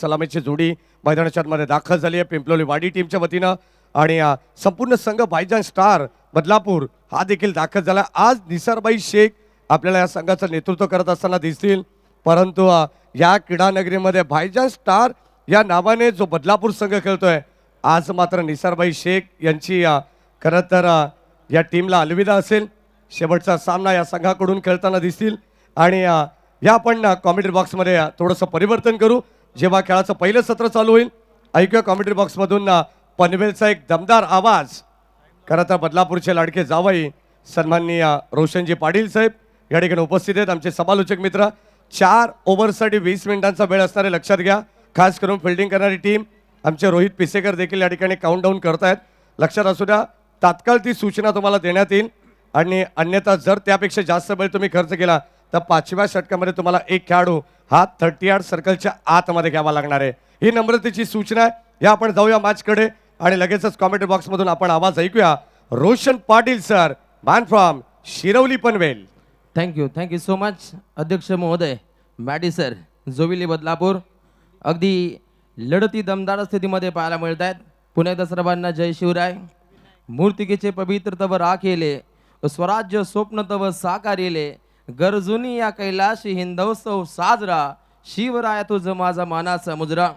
सलामीची जोडी मैदानाच्या मध्ये दाखल झाली आहे पिंपलोली वाडी टीमच्या वतीनं आणि संपूर्ण संघ भाईजान स्टार बदलापूर हा देखील दाखल झाला। आज निसारबाई शेख आपल्याला या संघाचं नेतृत्व करत असताना दिसतील, परंतु या क्रीडा नगरीमध्ये भाईजान स्टार या नावाने जो बदलापूर संघ खेळतोय आज मात्र निसारबाई शेख यांची खरं तर या टीमला अलविदा असेल। शेवटचा सामना या संघाकडून खेळताना दिसतील आणि या आपण कॉमेंट्री बॉक्समध्ये थोडंसं परिवर्तन करू। जेव्हा खेळाचं पहिलं सत्र चालू होईल ऐकूया कॉमेंट्री बॉक्समधून पनवेलचा एक दमदार आवाज। खरं तर बदलापूरचे लाडके जावई सन्माननीय रोशनजी पाटील साहेब या ठिकाणी उपस्थित आहेत। आमचे समालोचक मित्र 4 ओव्हरसाठी 20 मिनिटांचा वेळ असणारे लक्षात घ्या। खास करून फिल्डिंग करणारी टीम आमचे रोहित पिसेकर देखील या ठिकाणी काउंटडाऊन करतायत। लक्षात असू द्या तात्काळ ती सूचना तुम्हाला देण्यात येईल आणि अन्यथा जर त्यापेक्षा जास्त वेळ तुम्ही खर्च केला तर 5व्या षटकामध्ये तुम्हाला एक खेळाडू हा 30 यार्ड सर्कलच्या आतमध्ये घ्यावा लागणार आहे। ही नम्रतेची सूचना आहे। या आपण जाऊया मॅचकडे आणि लगेचच कॉमेंट्री बॉक्समधून आपण आवाज ऐकूया। Roshan Patil sir man from Shirwali Panvel. Thank you so much अध्यक्ष महोदय, मॅडी सर, जोविली बदलापूर। अगदी लढती दमदार स्थितीमध्ये पाहायला मिळत आहेत। पुन्हा एकदा सर्वांना जय शिवराय। मूर्तिकेचे पवित्र तव राखेले, स्वराज्य स्वप्न तव साकारेले, गरजुनी या कैलाशी हिंदोत्सव साजरा, शिवराया तुझ माझा मानाचा मुजरा।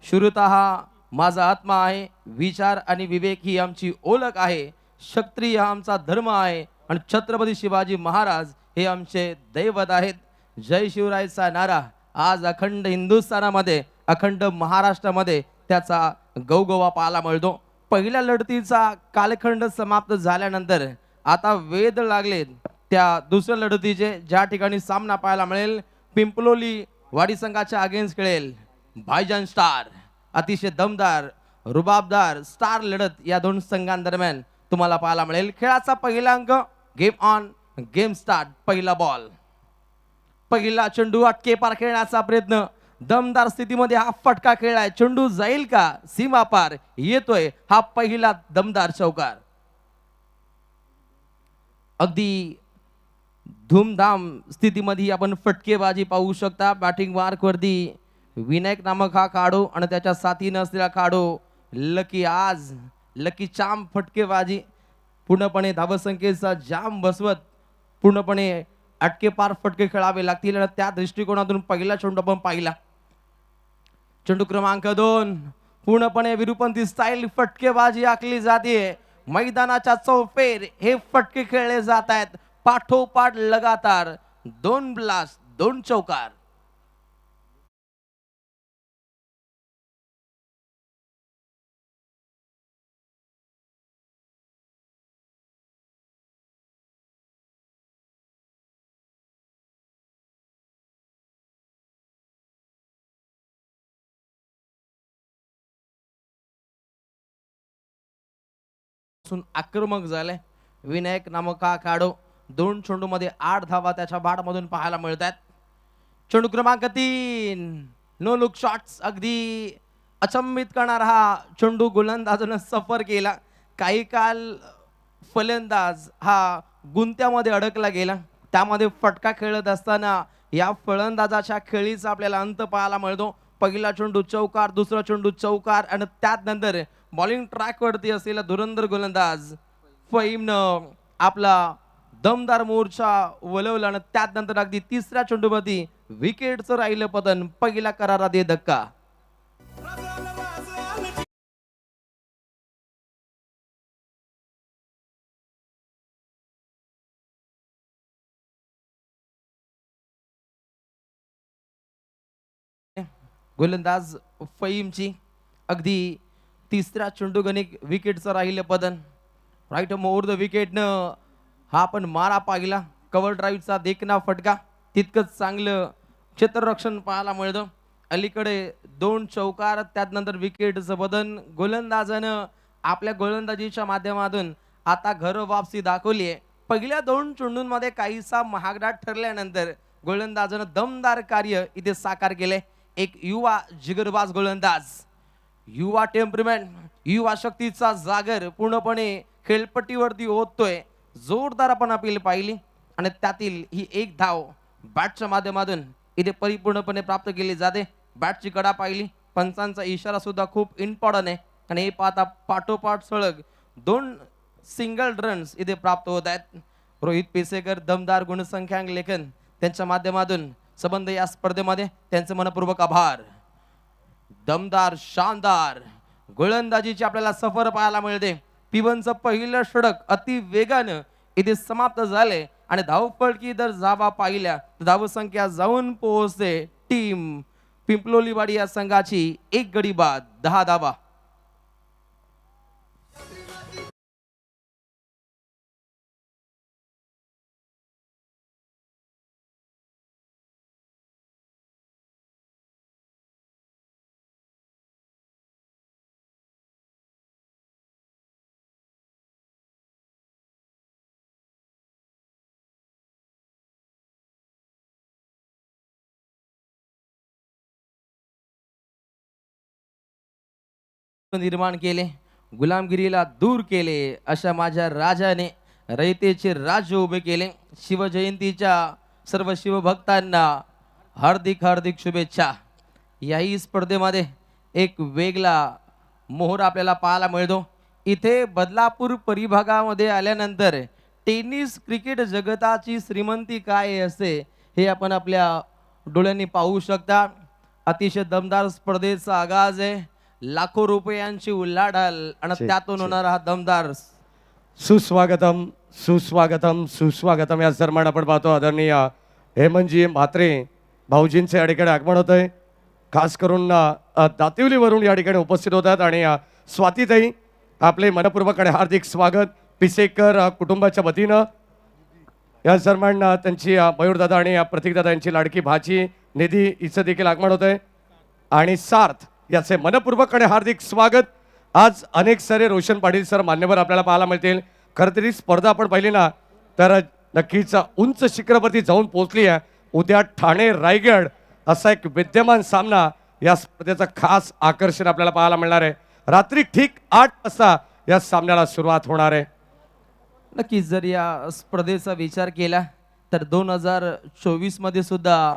शूरता हा माझा आत्मा आहे, विचार आणि विवेक ही आमची ओळख आहे, क्षत्रिय हा आमचा धर्म आहे आणि छत्रपती शिवाजी महाराज हे आमचे दैवत आहेत। जय शिवरायचा नारा आज अखंड हिंदुस्थानामध्ये अखंड महाराष्ट्रामध्ये त्याचा गवगवा पाहायला मिळतो। पहिल्या लढतीचा कालखंड समाप्त झाल्यानंतर आता वेध लागले त्या दुसऱ्या लढतीचे, ज्या ठिकाणी सामना पाहायला मिळेल पिंपलोली वाडी संघाच्या अगेन्स्ट खेळेल भाईजान स्टार। अतिशय दमदार रुबाबदार स्टार लढत या दोन संघांदरम्यान तुम्हाला पाहायला मिळेल। खेळाचा पहिला अंक गेम ऑन गेम स्टार्ट। पहिला बॉल, पहिला चेंडू अटके पार खेळण्याचा प्रयत्न, दमदार स्थितीमध्ये हा फटका खेळलाय, चेंडू जाईल का सीमा पार, येतोय हा पहिला दमदार चौकार। अगदी धूमधाम स्थितीमध्ये आपण फटकेबाजी पाहू शकता। बॅटिंग मार्क वरती विनायक नामक हा खेळाडू आणि त्याच्या साथीने असलेला खेळाडू लकी। आज लकी चाम फटकेबाजी पूर्णपणे धावसंख्येचा जाम बसवत पूर्णपणे अटके पार फटके खेळावे लागतील आणि त्या दृष्टिकोनातून पहिला चेंडू आपण पाहिला। चेंडू क्रमांक 2 पूर्णपणे विरूपंथी स्टाईल फटकेबाजी आखली जाते। मैदानाच्या चौफेर हे फटके खेळले जात आहेत, पाठोपाठ लगातार 2 ब्लास्ट 2 चौकार। आक्रमक झाले विनायक नामक हा खेळाडू, 2 चेंडू मध्ये 8 धावा त्याच्या बाट मधून पाहायला मिळतात। चेंडू क्रमांक 3 नो लुक शॉट्स। अगदी अचंबित करणारा हा चेंडू गोलंदाजानं सफर केला। काही काल फलंदाज हा गुंत्यामध्ये अडकला गेला, त्यामध्ये फटका खेळत असताना या फलंदाजाच्या खेळीचा आपल्याला अंत पाहायला मिळतो। पहिला चेंडू चौकार, दुसरा चेंडू चौकार आणि त्यानंतर बॉलिंग ट्रॅक वरती असलेला धुरंधर गोलंदाज फहीमनं आपला दमदार मोर्चा वलवला आणि त्यानंतर अगदी तिसऱ्या चेंडूमध्ये विकेटचं राहिलं पतन, पहिला करारा दे धक्का। गोलंदाज फहीमची अगदी तिसऱ्या चेंडू गणिक विकेटचं राहिलं पतन। राईट ओव्हर द विकेटनं हा पण मारा पाहिला, कव्हर ड्राईव्हचा देखना फटका, तितकंच चांगलं क्षेत्ररक्षण पाहायला मिळतं। अलीकडे 2 चौकार त्यानंतर विकेटचं बदन। गोलंदाजानं आपल्या गोलंदाजीच्या माध्यमातून आता घर वापसी दाखवली आहे। पहिल्या 2 चेंडूंमध्ये काहीसा महागडा ठरल्यानंतर गोलंदाजानं दमदार कार्य इथे साकार केले। एक युवा जिगरबाज गोलंदाज, युवा टेम्परमेंट, युवा शक्तीचा जागर पूर्णपणे खेळपट्टीवरती ओततोय। जोरदार आपण अपील पाहिली आणि त्यातील ही एक धाव बॅटच्या माध्यमातून इथे परिपूर्णपणे प्राप्त केली जाते। बॅटची कडा पाहिली, पंचांचा इशारा सुद्धा खूप इम्पॉर्टंट आहे आणि हे पाहता पाठोपाठ सलग 2 सिंगल रन्स इथे प्राप्त होत आहेत. रोहित पेसेकर दमदार गुणसंख्यांक लेखन त्यांच्या माध्यमातून संबंध या स्पर्धेमध्ये त्यांचे मनपूर्वक आभार. दमदार शानदार गोलंदाजीची आपल्याला सफर पाहायला मिळते. पिबनचं पहिलं षटक अति वेगानं इथे समाप्त झाले आणि धावफलकी जर जावा पाहिल्या तर धावसंख्या जाऊन पोहोचते टीम पिंपलोलीवाडी या संघाची 1 गडी बाद 10 धावा. निर्माण केले, गुलामगिरीला दूर केले, अशा माझ्या राजाने रयतेचे राज्य उभे केले. शिवजयंतीच्या सर्व शिवभक्तांना हार्दिक हार्दिक शुभेच्छा. याही स्पर्धेमध्ये एक वेगळा मोहर आपल्याला पाहायला मिळतो. इथे बदलापूर परिभागामध्ये आल्यानंतर टेनिस क्रिकेट जगताची श्रीमंती काय असते हे आपण आपल्या डोळ्यांनी पाहू शकता. अतिशय दमदार स्पर्धेचा आगाज आहे. लाखो रुपयांची उलाढाल आणि त्यातून होणारा हा दमदार सुस्वागतम सुस्वागतम सुस्वागतम या सन्मान आपण पाहतो. आदरणीय हेमंतजी म्हात्रे भाऊजींचे या ठिकाणी आगमन होत आहे. खास करून दातिवलीवरून या ठिकाणी उपस्थित होतात आणि स्वातीताई आपले मनपूर्वक आणि हार्दिक स्वागत. पिसेकर कुटुंबाच्या वतीनं या सन्मान त्यांची मयूरदादा आणि प्रतीकदादा यांची लाडकी भाची निधी हिचं देखील आगमन होत आहे आणि सार्थ याचे मनपूर्वक आणि हार्दिक स्वागत. आज अनेक सारे रोशन पाटील सर मान्यवर आपल्याला पाहायला मिळतील. खरं तरी स्पर्धा आपण पाहिली ना तर नक्कीच उंच शिखरावरती जाऊन पोहोचली आहे. उद्या ठाणे रायगड असा एक विद्यमान सामना या स्पर्धेचं खास आकर्षण आपल्याला पाहायला मिळणार आहे. रात्री ठीक 8 वाजता या सामन्याला सुरुवात होणार आहे. नक्कीच जर या स्पर्धेचा विचार केला तर 2024 मध्ये सुद्धा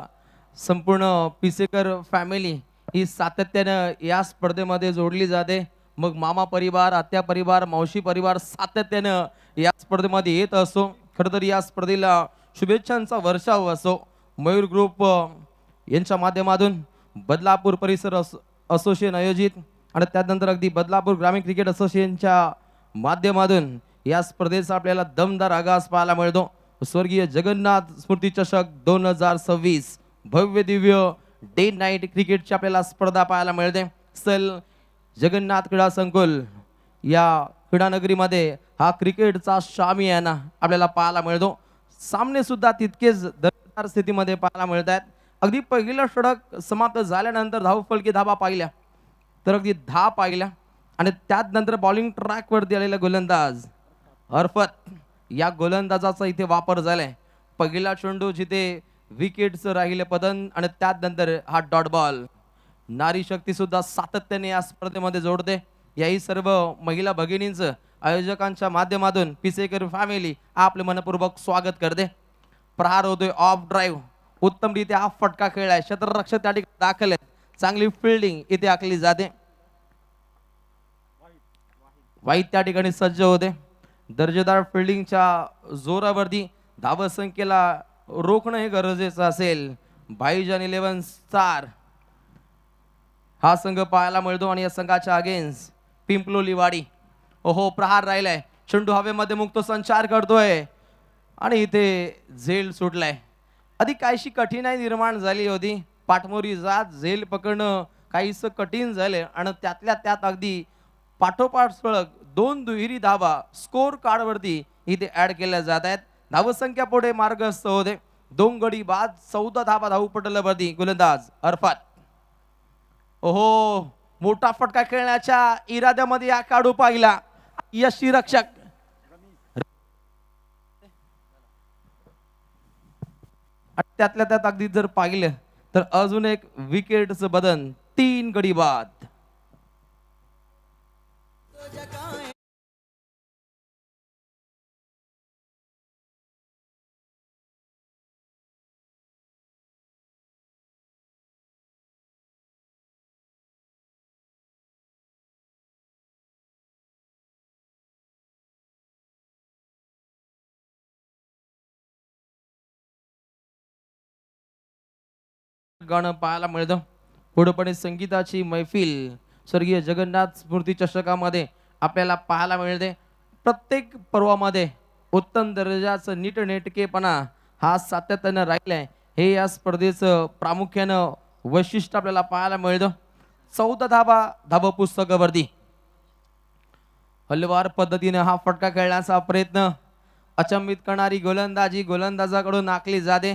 संपूर्ण पिसेकर फॅमिली ही सातत्यानं या स्पर्धेमध्ये जोडली जाते. मग मामा परिवार, आत्या परिवार, मावशी परिवार सातत्यानं या स्पर्धेमध्ये येत असो. खरं तर या स्पर्धेला शुभेच्छांचा वर्षाव असो. मयूर ग्रुप यांच्या माध्यमातून बदलापूर परिसर असोसिएशन आयोजित आणि त्यानंतर अगदी बदलापूर ग्रामीण क्रिकेट असोसिएशनच्या माध्यमातून या स्पर्धेचा आपल्याला दमदार आगाज पाहायला मिळतो. स्वर्गीय जगन्नाथ स्मृती चषक 2026 भव्य दिव्य डे नाईट क्रिकेटची आपल्याला स्पर्धा पाहायला मिळते. सल जगन्नाथ क्रीडा संकुल या क्रीडानगरीमध्ये हा क्रिकेटचा शामियाना आपल्याला पाहायला मिळतो. सामने सुद्धा तितकेच दर्जेदार स्थितीमध्ये पाहायला मिळत आहेत. अगदी पहिलं षटक समाप्त झाल्यानंतर धावफलकी धाबा पाहिल्या तर अगदी 10 पाहिल्या आणि त्यानंतर बॉलिंग ट्रॅकवरती आलेला गोलंदाज अरफत या गोलंदाजाचा इथे वापर झालाय. पहिला चेंडू जिथे विकेटचं राहिले पतन आणि त्यानंतर हा डॉट बॉल. नारी शक्ती सुद्धा सातत्याने या स्पर्धेमध्ये जोडते. याही सर्व महिला भगिनींचं आयोजकांच्या माध्यमातून पिसेकर फॅमिली आपले मनपूर्वक स्वागत करते. प्रहार होतोय ऑफ ड्राईव्ह, उत्तमरित्या हा फटका खेळलाय. क्षेत्ररक्षक त्या ठिकाणी दाखल आहेत. चांगली फिल्डिंग इथे आखली जाते. वाईट त्या ठिकाणी सज्ज होते. दर्जेदार फिल्डिंगच्या जोरावरती धावसंख्येला रोखणं हे गरजेचं असेल. भाईजान 11 स्टार हा संघ पाहायला मिळतो आणि या संघाच्या अगेन्स्ट पिंपलोलीवाडी. ओहो, प्रहार राहिलाय. चेंडू हवेमध्ये मुक्त संचार करतोय आणि इथे झेल सुटलाय. अधिक काहीशी कठीणाई निर्माण झाली होती. पाठमोरी जात झेल पकडणं काहीसं कठीण झालं आणि त्यातल्या त्यात अगदी पाठोपाठ सलग 2 दुहेरी धावा स्कोर कार्डवरती इथे ऍड केल्या जात आहेत. धावसंख्या पुढे मार्गस्थ होते. 2 गडी बाद 14 धावा धावपटलावरती गोलंदाज अरफात. ओहो, मोठा फटका खेळण्याच्या इराद्यामध्ये या काढू पाहिला यष्टीरक्षक. त्यातल्या त्यात अगदी जर पाहिलं तर अजून एक विकेटचं बदन. 3 गडी बाद. गाणं पाहायला मिळतं. पुढेपणे संगीताची मैफिल स्वर्गीय जगन्नाथ स्मृती चषकामध्ये आपल्याला पाहायला मिळते. प्रत्येक पर्वामध्ये उत्तम दर्जाचं नीटनेटकेपणा हा सातत्यानं राहिलाय, हे या स्पर्धेचं प्रामुख्यानं वैशिष्ट्य आपल्याला पाहायला मिळतं. 14 धाबा पुस्तकावरती हलवार पद्धतीने हा फटका खेळण्याचा प्रयत्न, अचंबित करणारी गोलंदाजी गोलंदाजाकडून आखली जाते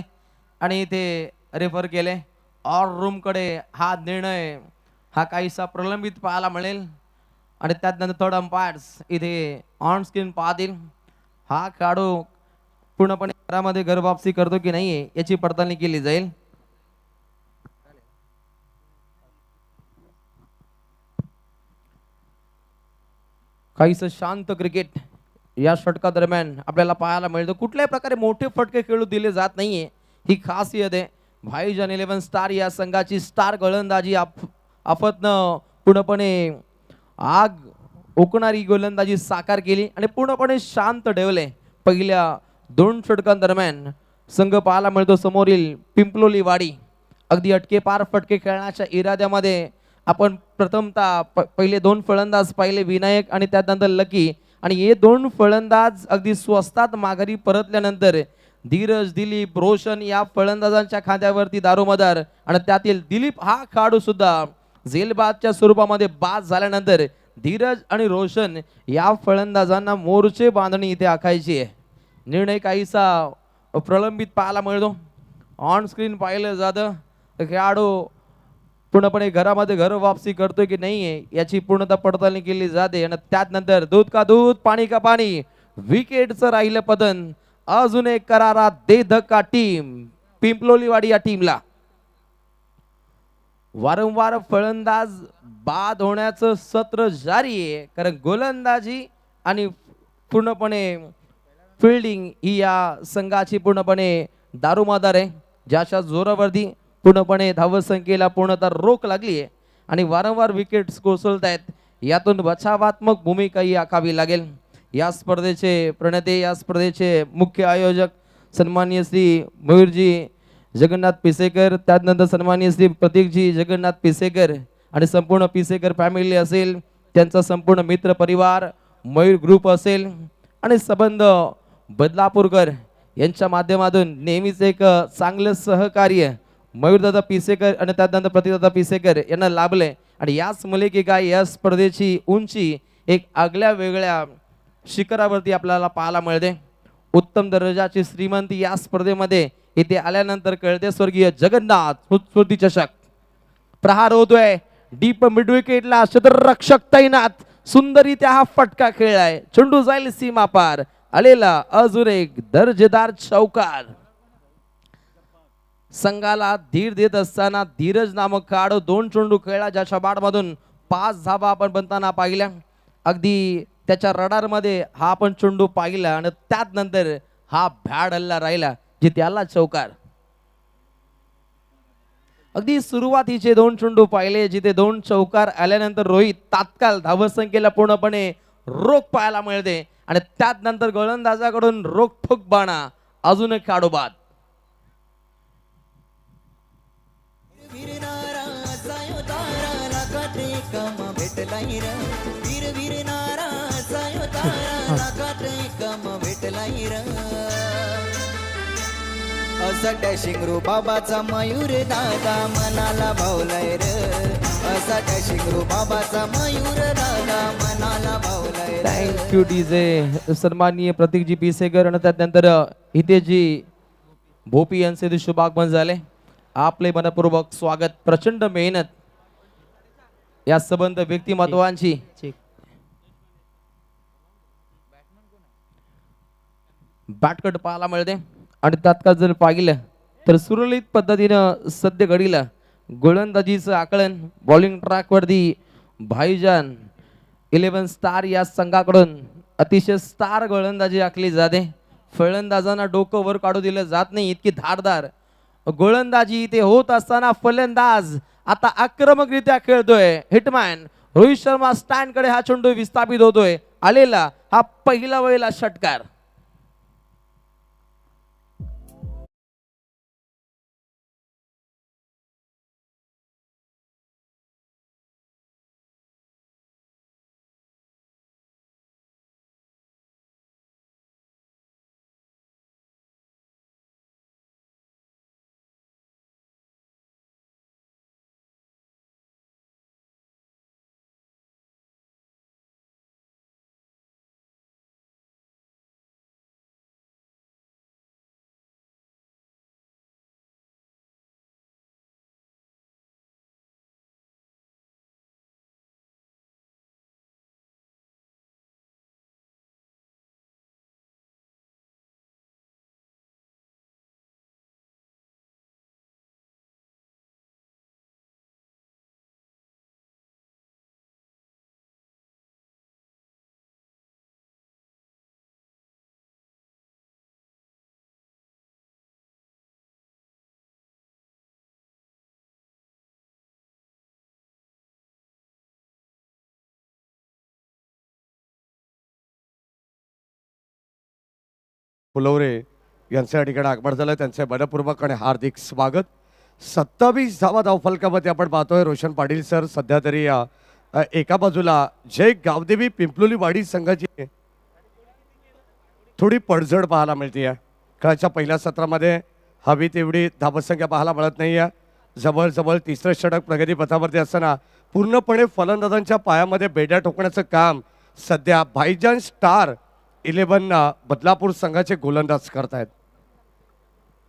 आणि इथे रेफर केले. ऑल रूम कडे हा निर्णय हा काहीसा प्रलंबित पाहायला मिळेल आणि त्यानंतर थर्ड अंपायर्स इथे ऑन स्क्रीन पाहतील. हा खेळाडू पूर्णपणे घरामध्ये घर वापसी करतो की नाहीये याची पडताळणी केली जाईल. काहीसं शांत क्रिकेट या षटका दरम्यान आपल्याला पाहायला मिळतं. कुठल्याही प्रकारे मोठे फटके खेळू दिले जात नाहीये, ही खासियत आहे. भाईजान 11 स्टार या संघाची स्टार गोलंदाजी आफतनं पूर्णपणे आग ओकणारी गोलंदाजी साकार केली आणि पूर्णपणे शांत ठेवले. पहिल्या 2 षटकांदरम्यान संघ पाहायला मिळतो समोरील पिंपलोली वाडी अगदी अटके पार फटके खेळण्याच्या इराद्यामध्ये. आपण प्रथमतः पहिले 2 फलंदाज पाहिले, विनायक आणि त्यानंतर लकी, आणि हे 2 फलंदाज अगदी स्वस्तात माघारी परतल्यानंतर धीरज, दिलीप, रोशन या फलंदाजांच्या खांद्यावरती दारोमदार आणि त्यातील दिलीप हा खेळाडू सुद्धा झेलबादच्या स्वरूपामध्ये बाद झाल्यानंतर धीरज आणि रोशन या फलंदाजांना मोर्चे बांधणी इथे आखायची आहे. निर्णय काहीसा प्रलंबित पाहायला मिळतो. ऑन स्क्रीन पाहिलं जातं खेळाडू पूर्णपणे घरामध्ये घर वापसी करतोय की नाहीये याची पूर्णतः पडताळणी केली जाते आणि त्यानंतर दूध का दूध पाणी का पाणी विकेटचं राहिलं पतन. अजून एक करारा दे धक्का टीम पिंपलोलीवाडी या टीमला. वारंवार फलंदाज बाद होण्याचं सत्र जारी आहे, कारण गोलंदाजी आणि पूर्णपणे फिल्डिंग ही या संघाची पूर्णपणे दारोमदार आहे, ज्याच्या जोरावरती पूर्णपणे धावसंख्येला पूर्णतः रोख लागली आहे आणि वारंवार विकेट्स कोसळत आहेत. यातून बचावात्मक भूमिका ही आखावी लागेल. या स्पर्धेचे प्रणेते, या स्पर्धेचे मुख्य आयोजक सन्माननीय श्री मयूरजी जगन्नाथ पिसेकर, त्यानंतर सन्माननीय श्री प्रतीकजी जगन्नाथ पिसेकर आणि संपूर्ण पिसेकर फॅमिली असेल, त्यांचा संपूर्ण मित्र परिवार, मयूर ग्रुप असेल आणि संबंध बदलापूरकर यांच्या माध्यमातून नेहमीच एक चांगलं सहकार्य मयूरदादा पिसेकर आणि त्यानंतर प्रतिदादा पिसेकर यांना लाभले आणि याच मलिकेका या स्पर्धेची उंची एक आगळ्या वेगळ्या शिखरावरती आपल्याला पाहायला मिळते. उत्तम दर्जाची श्रीमंती या स्पर्धेमध्ये इथे आल्यानंतर कळते. स्वर्गीय जगन्नाथ स्मृती चषक प्रहार होतोय डीप मिड विकेटला, क्षेत्ररक्षक तैनात, सुंदरीत्या हा फटका खेळलाय, चेंडू जाईल सीमा पार, आलेला अजून एक दर्जेदार चौकार. संघाला धीर देत असताना धीरज नामक खेळाडू 2 चेंडू खेळला, ज्याच्या बॅटमधून 5 धावा आपण बनताना पाहिल्या. अगदी त्याच्या रडारमध्ये हा आपण चेंडू पाहिला आणि त्यानंतर हा भॅड हल्ला राहिला जे त्याला चौकार. अगदी सुरुवातीचे 2 चेंडू पाहिले जिथे 2 चौकार आल्यानंतर रोहित तात्काळ धावसंख्येला पूर्णपणे रोख पाहायला मिळते आणि त्यानंतर गोलंदाजाकडून रोखठोक बाणा, अजून एक खेळाडू बाद. असा डॅशिंग रो बाबाचा मयूर दादा मनाला भावलाय र, असा डॅशिंग रो बाबाचा मयूर दादा मनाला भावलाय र. थँक्यू डीजे सन्माननीय प्रतीकजी पिसेकर आणि त्यानंतर इथे जी भोपी यांचे शुभागमन झाले. आपले मनपूर्वक स्वागत. प्रचंड मेहनत या संबंध व्यक्तिमत्वांची बॅटकट पाहायला मिळते आणि तात्काळ जर पाहिलं तर सुरळीत पद्धतीनं सध्या घडीला गोलंदाजीचं आकलन बॉलिंग ट्रॅकवरती भाईजान 11 स्टार या संघाकडून अतिशय स्टार गोलंदाजी आखली जाते. फलंदाजांना डोकं वर काढू दिलं जात नाही, इतकी धारदार गोलंदाजी ते होत असताना फलंदाज आता आक्रमकरित्या खेळतोय. हिटमॅन रोहित शर्मा स्टँड कडे हा चेंडू विस्थापित होतोय, आलेला हा पहिला वेळेला षटकार. फुलवरे यांचं या ठिकाणी आगमन झालं. त्यांचे मनपूर्वक आणि हार्दिक स्वागत. 27 धावा धावफलकामध्ये आपण पाहतोय. रोशन पाटील सर सध्या तरी एका बाजूला जय गावदेवी पिंपलोली वाडी संघाची थोडी पडझड पाहायला मिळते आहे. खेळाच्या पहिल्या सत्रामध्ये हवी तेवढी धावसंख्या पाहायला मिळत नाही आहे. जवळजवळ तिसरं षटक प्रगतीपथावरती असताना पूर्णपणे फलंदाजांच्या पायामध्ये बेड्या ठोकण्याचं काम सध्या भाईजान स्टार 11 बदलापूर संघाचे गोलंदाज करतायत.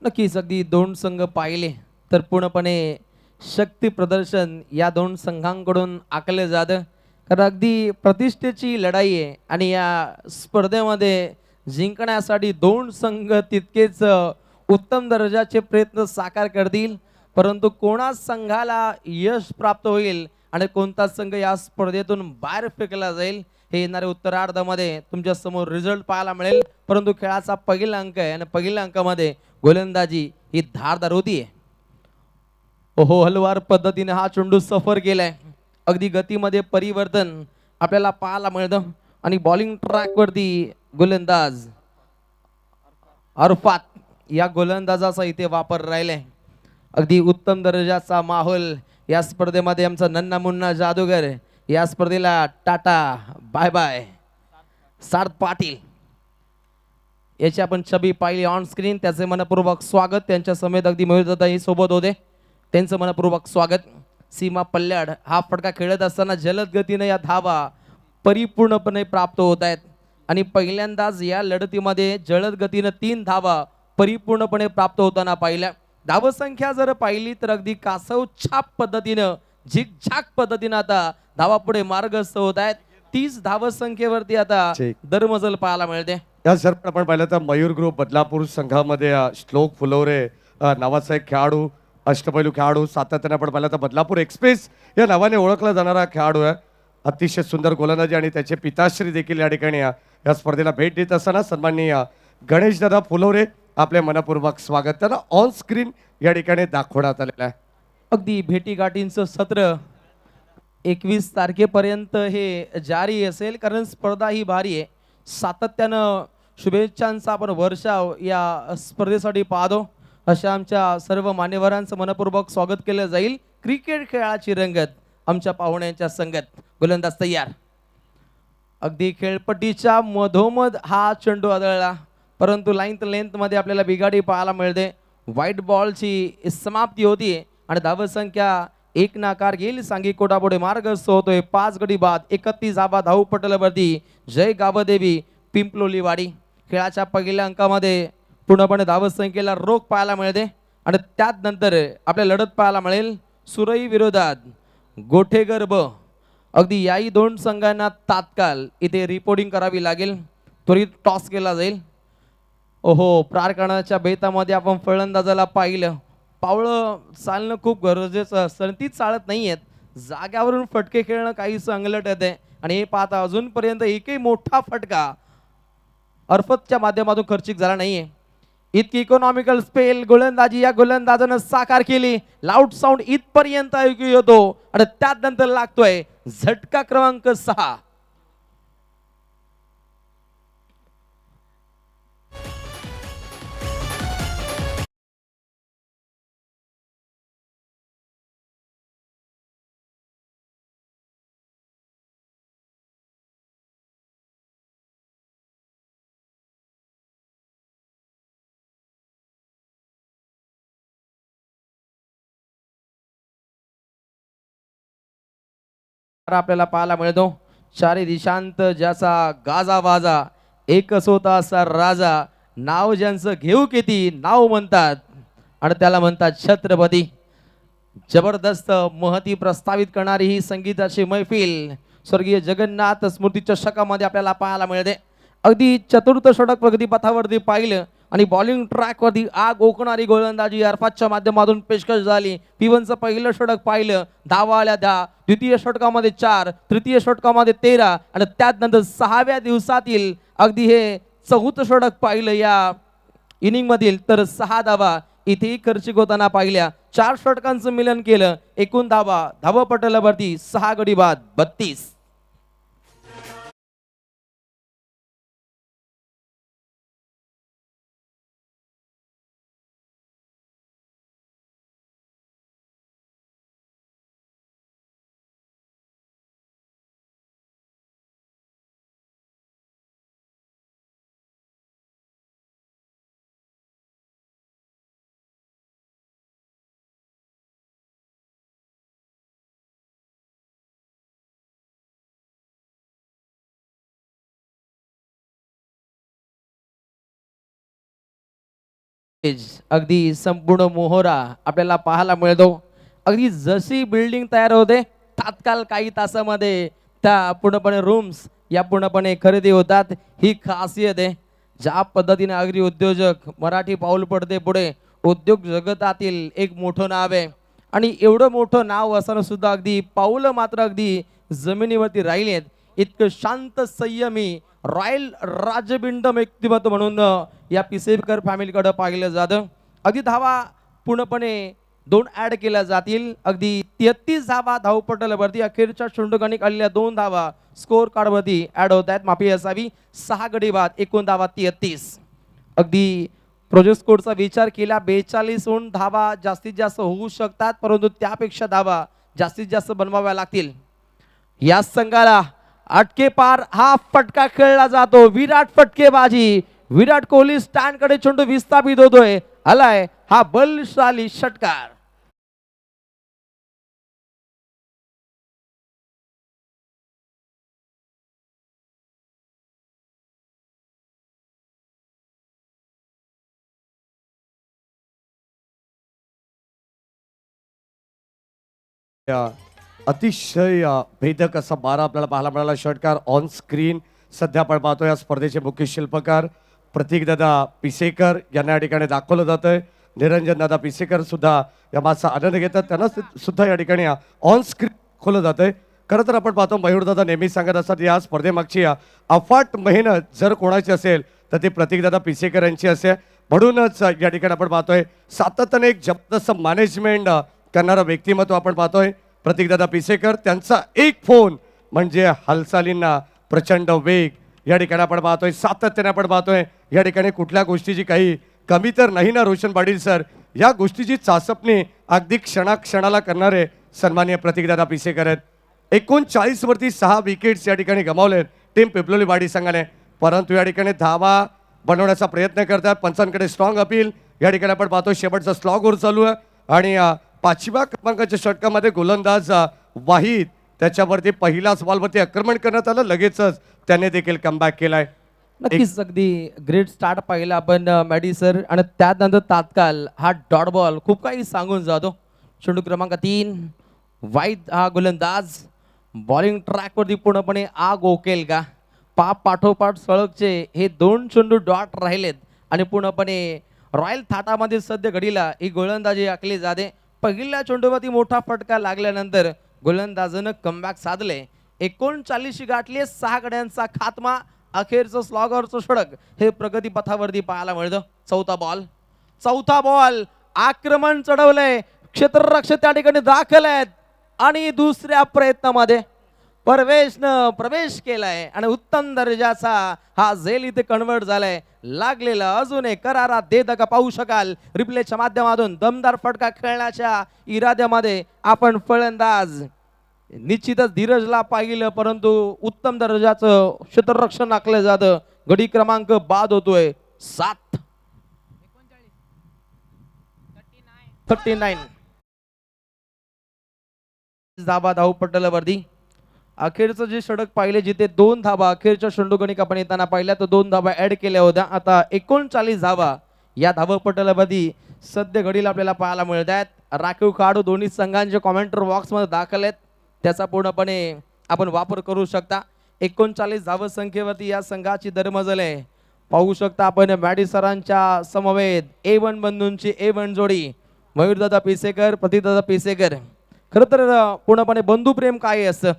नक्कीच अगदी दोन संघ पाहिले तर पूर्णपणे शक्ती प्रदर्शन या दोन संघांकडून आखलं जातं. कारण अगदी प्रतिष्ठेची लढाई आहे आणि या स्पर्धेमध्ये जिंकण्यासाठी दोन संघ तितकेच उत्तम दर्जाचे प्रयत्न साकार करतील. परंतु कोणा संघाला यश प्राप्त होईल आणि कोणता संघ या स्पर्धेतून बाहेर फेकला जाईल हे येणाऱ्या उत्तरार्धामध्ये तुमच्या समोर रिझल्ट पाहायला मिळेल. परंतु खेळाचा पहिला अंक आहे आणि पहिल्या अंकामध्ये गोलंदाजी ही धारदार होती. ओहो, हलवार पद्धतीने हा चेंडू सफर केलाय. अगदी गतीमध्ये परिवर्तन आपल्याला पाहायला मिळतं आणि बॉलिंग ट्रॅकवरती गोलंदाज अरफात या गोलंदाजाचा इथे वापर राहिलाय. अगदी उत्तम दर्जाचा माहोल या स्पर्धेमध्ये. आमचा नन्ना मुन्ना जादूगर या स्पर्धेला टाटा बाय बाय. सार्थ पाटील याची आपण छबी पाहिली ऑन स्क्रीन. त्याचे मनपूर्वक स्वागत. त्यांच्या समेत अगदी मयुरदादाही सोबत होते, त्यांचं मनपूर्वक स्वागत. सीमा पल्ल्याड हा फटका खेळत असताना जलद गतीने या धावा परिपूर्णपणे प्राप्त होत आहेत आणि पहिल्यांदाच या लढतीमध्ये जलद गतीनं 3 धावा परिपूर्णपणे प्राप्त होताना पाहिल्या. धावसंख्या जर पाहिली तर अगदी कासव छाप पद्धतीनं झिकझाक पद्धतीनं आता धावा पुढे मार्गस्थ होत आहेत. 30 धावसंख्येवरती आता दरमजल पाहायला मिळते. या सर आपण पाहिलं तर मयूर ग्रुप बदलापूर संघामध्ये श्लोक फुलवरे नावाचा एक खेळाडू, अष्टपैलू खेळाडू सातत्याने आपण पाहिलं तर बदलापूर एक्सप्रेस या नावाने ओळखला जाणारा खेळाडू आहे. अतिशय सुंदर गोलंदाजी आणि त्याचे पिताश्री देखील या ठिकाणी या स्पर्धेला भेट देत असताना सन्माननीय गणेशदादा फुलवरे आपले मनपूर्वक स्वागत त्यांना ऑन स्क्रीन या ठिकाणी दाखवण्यात आलेलं आहे. अगदी भेटीगाठींचं सत्र 21 तारखेपर्यंत हे जारी असेल कारण स्पर्धा ही भारी आहे. सातत्यानं शुभेच्छांचा आपण वर्षाव या स्पर्धेसाठी पाहतो. अशा आमच्या सर्व मान्यवरांचं मनपूर्वक स्वागत केलं जाईल. क्रिकेट खेळाची रंगत आमच्या पाहुण्यांच्या संगत. गोलंदाज तयार. अगदी खेळपट्टीच्या मधोमध हा चेंडू आदळला परंतु लेंथ मध्ये आपल्याला बिघाडी पाहायला मिळते. व्हाईट बॉलची समाप्ती होती आणि धावसंख्या 1 नाकार घेईल. सांगी कोटापुढे मार्गस्थ होतोय. 5 गडी बाद 31 धावा धावपटलावरती जय गावदेवी पिंपलोली वाडी. खेळाच्या पहिल्या अंकामध्ये पूर्णपणे धावसंख्येला रोख पाहायला मिळते आणि त्यात नंतर आपल्या लढत पाहायला मिळेल सुरई विरोधात गोठेगर ब. अगदी याही दोन संघांना तात्काळ इथे रिपोर्टिंग करावी लागेल. त्वरित टॉस केला जाईल. ओहो, प्रारकणाच्या बेतामध्ये आपण फलंदाजाला पाहिलं. पावलं चालणं खूप गरजेचं असतं. ती चालत नाही आहेत. जाग्यावरून फटके खेळणं काही संगलट येते आणि हे पाहता अजूनपर्यंत एकही मोठा फटका अरफतच्या माध्यमातून खर्चिक झाला नाहीये. इतकी इकॉनॉमिकल स्पेल गोलंदाजी या गोलंदाजानं साकार केली. लाऊड साऊंड इथपर्यंत ऐकू येतो आणि त्यात नंतर लागतोय झटका क्रमांक 6. आपल्याला पाहायला मिळतो. चारी दिशांत ज्याचा गाजा वाजा एकच होता असा राजा. नाव ज्यांचं घेऊ किती नाव म्हणतात आणि त्याला म्हणतात छत्रपती. जबरदस्त महती प्रस्तावित करणारी ही संगीताची मैफिल स्वर्गीय जगन्नाथ स्मृती चषकामध्ये आपल्याला पाहायला मिळते. अगदी चतुर्थ षटक प्रगतीपथावरती पाहिलं आणि बॉलिंग ट्रॅकवरती आग ओकणारी गोलंदाजी अरफातच्या माध्यमातून पेशकश झाली. P1चं पहिलं षटक पाहिलं, धावा आल्या 10. द्वितीय षटकामध्ये 4, तृतीय षटकामध्ये 13 आणि त्यात नंतर 6व्या दिवसातील अगदी हे 4थं षटक पाहिलं या इनिंग मधील तर 6 धावा इथेही खर्चिक होताना पाहिल्या. 4 षटकांचं मिलन केलं. एकूण धावा धावपटलावरती 6 गडी बाद 32. अगदी संपूर्ण मोहरा आपल्याला पाहायला मिळतो. अगदी जशी बिल्डिंग तयार होते तात्काळ काही तासामध्ये त्या पूर्णपणे रूम्स या पूर्णपणे खरेदी होतात. ही खासियत आहे. ज्या पद्धतीने अगदी उद्योजक मराठी पाऊल पडते पुढे, उद्योग जगतातील एक मोठं नाव आहे. आणि एवढं मोठं नाव असताना सुद्धा अगदी पाऊलं मात्र अगदी जमिनीवरती राहिलेत. इतकं शांत संयमी रॉयल राजबिंड व्यक्तिमत्व म्हणून या पिसेकर फॅमिलीकडे पाहिलं जातं. अगदी धावा पूर्णपणे 2 ॲड केल्या जातील. अगदी 33 धावा धावपटलावरती अखेरच्या षटकांनी आलेल्या 2 धावा स्कोर कार्डवरती ॲड होत आहेत. माफी असावी, 6 गडी बाद, एकूण धावा 33. अगदी प्रोजेक्ट स्कोरचा विचार केला 42हून धावा जास्तीत जास्त होऊ शकतात, परंतु त्यापेक्षा धावा जास्तीत जास्त बनवाव्या लागतील. या संघाला अटके पार हा फटका खेळला जातो. विराट फटकेबाजी. विराट कोहली स्टँडकडे चेंडू विस्थापित होतोय. आलाय हा बलशाली षटकार. अतिशय भेदक असा 12 आपल्याला पाहायला मिळाला षटकार ऑन स्क्रीन. सध्या आपण पाहतोय या स्पर्धेचे मुख्य शिल्पकार प्रतीकदादा पिसेकर यांना या ठिकाणी दाखवलं जातंय. निरंजन दादा पिसेकर सुद्धा या माचा आनंद घेतात. त्यांना सुद्धा या ठिकाणी ऑन स्क्रीन दाखवलं जातंय. खरं तर आपण पाहतो मयूरदादा नेहमी सांगत असतात या स्पर्धेमागची अफाट मेहनत जर कोणाची असेल तर ती प्रतीकदादा पिसेकर यांची असे. म्हणूनच या ठिकाणी आपण पाहतोय सातत्याने एक जबरदस्त मॅनेजमेंट करणारं व्यक्तिमत्व आपण पाहतोय प्रतीकदादा पिसेकर. त्यांचा एक फोन म्हणजे हालचालींना प्रचंड वेग. या ठिकाणी आपण पाहतोय सातत्याने आपण पाहतोय या ठिकाणी कुठल्या गोष्टीची काही कमी तर नाही ना रोशन पाटील सर. या गोष्टीची चाचपणी अगदी क्षणाक्षणाला करणारे सन्माननीय प्रतीकदादा पिसेकर आहेत. 39 वरती 6 विकेट्स या ठिकाणी गमावलेत टीम पिपलोली वाडी संघाने, परंतु या ठिकाणी धावा बनवण्याचा प्रयत्न करतात. पंचांकडे स्ट्रॉंग अपील. या ठिकाणी आपण पाहतो शेवटचा स्लॉग ओव्हर चालू आहे आणि 5व्या क्रमांकाच्या षटकामध्ये गोलंदाज वाहिद त्याच्यावरती पहिल्याच बॉलवरती आक्रमण करण्यात आलं. लगेचच त्याने देखील कमबॅक केलाय. नक्कीच अगदी ग्रेट स्टार्ट पाहिला आपण मॅडी सर. आणि त्यानंतर तात्काळ हा डॉट बॉल खूप काही सांगून जातो. चेंडू क्रमांक 3 वाईद हा गोलंदाज बॉलिंग ट्रॅकवरती पूर्णपणे आग ओकेल का. पाठोपाठ सळगचे हे 2 चेंडू डॉट राहिलेत आणि पूर्णपणे रॉयल थाटामध्ये सध्या घडीला ही गोलंदाजी आखली जाते. पहिल्या चेंडूवरती मोठा फटका लागल्यानंतर गोलंदाजानं कमबॅक साधले. 39 गाठले. 6 गड्यांचा खात्मा. अखेरचं स्लॉगरचं षटक हे प्रगती पथावरती पाहायला मिळतं. चौथा बॉल आक्रमण चढवलंय. क्षेत्ररक्षक त्या ठिकाणी दाखल आहेत आणि दुसऱ्या प्रयत्नामध्ये परवेशनं प्रवेश केलाय आणि उत्तम दर्जाचा हा झेल इथे कन्वर्ट झालाय. लागलेला अजून एक करारा देत का पाहू शकाल रिप्लेच्या माध्यमातून. दमदार फटका खेळण्याच्या इराद्यामध्ये आपण फलंदाज निश्चितच धीरजला पाहिलं, परंतु उत्तम दर्जाचं क्षेत्ररक्षण आखलं जातं. गडी क्रमांक बाद होतोय 7. 39 धाबा धावपटलावरती. अखेरचं जे षटक पाहिले जिथे 2 धाबा अखेरच्या षटकांनी आपण येताना पाहिल्या तर 2 धाबा ऍड केल्या होत्या. आता 39 धाबा या धावपटलावरती सध्या घडीला आपल्याला पाहायला मिळत आहेत. राखीव खेळाडू दोन्ही संघांचे कॉमेंटर बॉक्समध्ये दाखल आहेत. त्याचा पूर्णपणे आपण वापर करू शकता. 39 धावसंख्येवरती या संघाची दरमजल आहे. पाहू शकता आपण मॅडी सरांच्या समवेत A1 बंधूंची A1 जोडी मयूरदादा पिसेकर प्रतीकदादा पिसेकर. खरं तर पूर्णपणे बंधुप्रेम काय असतं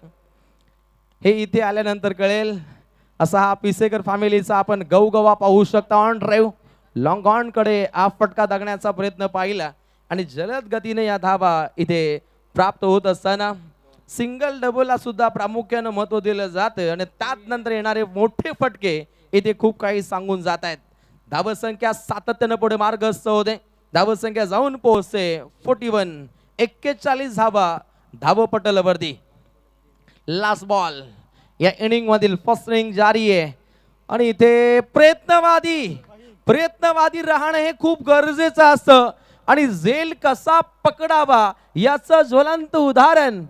हे इथे आल्यानंतर कळेल. असा हा पिसेकर फॅमिलीचा आपण गवगवा पाहू शकता. ऑन ड्राईव्ह लॉंग ऑन कडे हा फटका दागण्याचा प्रयत्न पाहिला आणि जलद गतीने या धावा इथे प्राप्त होत असताना सिंगल डबलला सुद्धा प्रामुख्यानं महत्व दिलं जातं आणि त्यानंतर येणारे मोठे फटके इथे खूप काही सांगून जात आहेत. धावसंख्या सातत्यानं पुढे मार्गस्थ होते. धावसंख्या जाऊन पोहोचते 41. 41 धावा धावपटलावरती. लास्ट बॉल या इनिंग मधील फर्स्ट इनिंग जारी आहे आणि इथे प्रयत्नवादी राहणं हे खूप गरजेचं असतं आणि झेल कसा पकडावा याचं ज्वलंत उदाहरण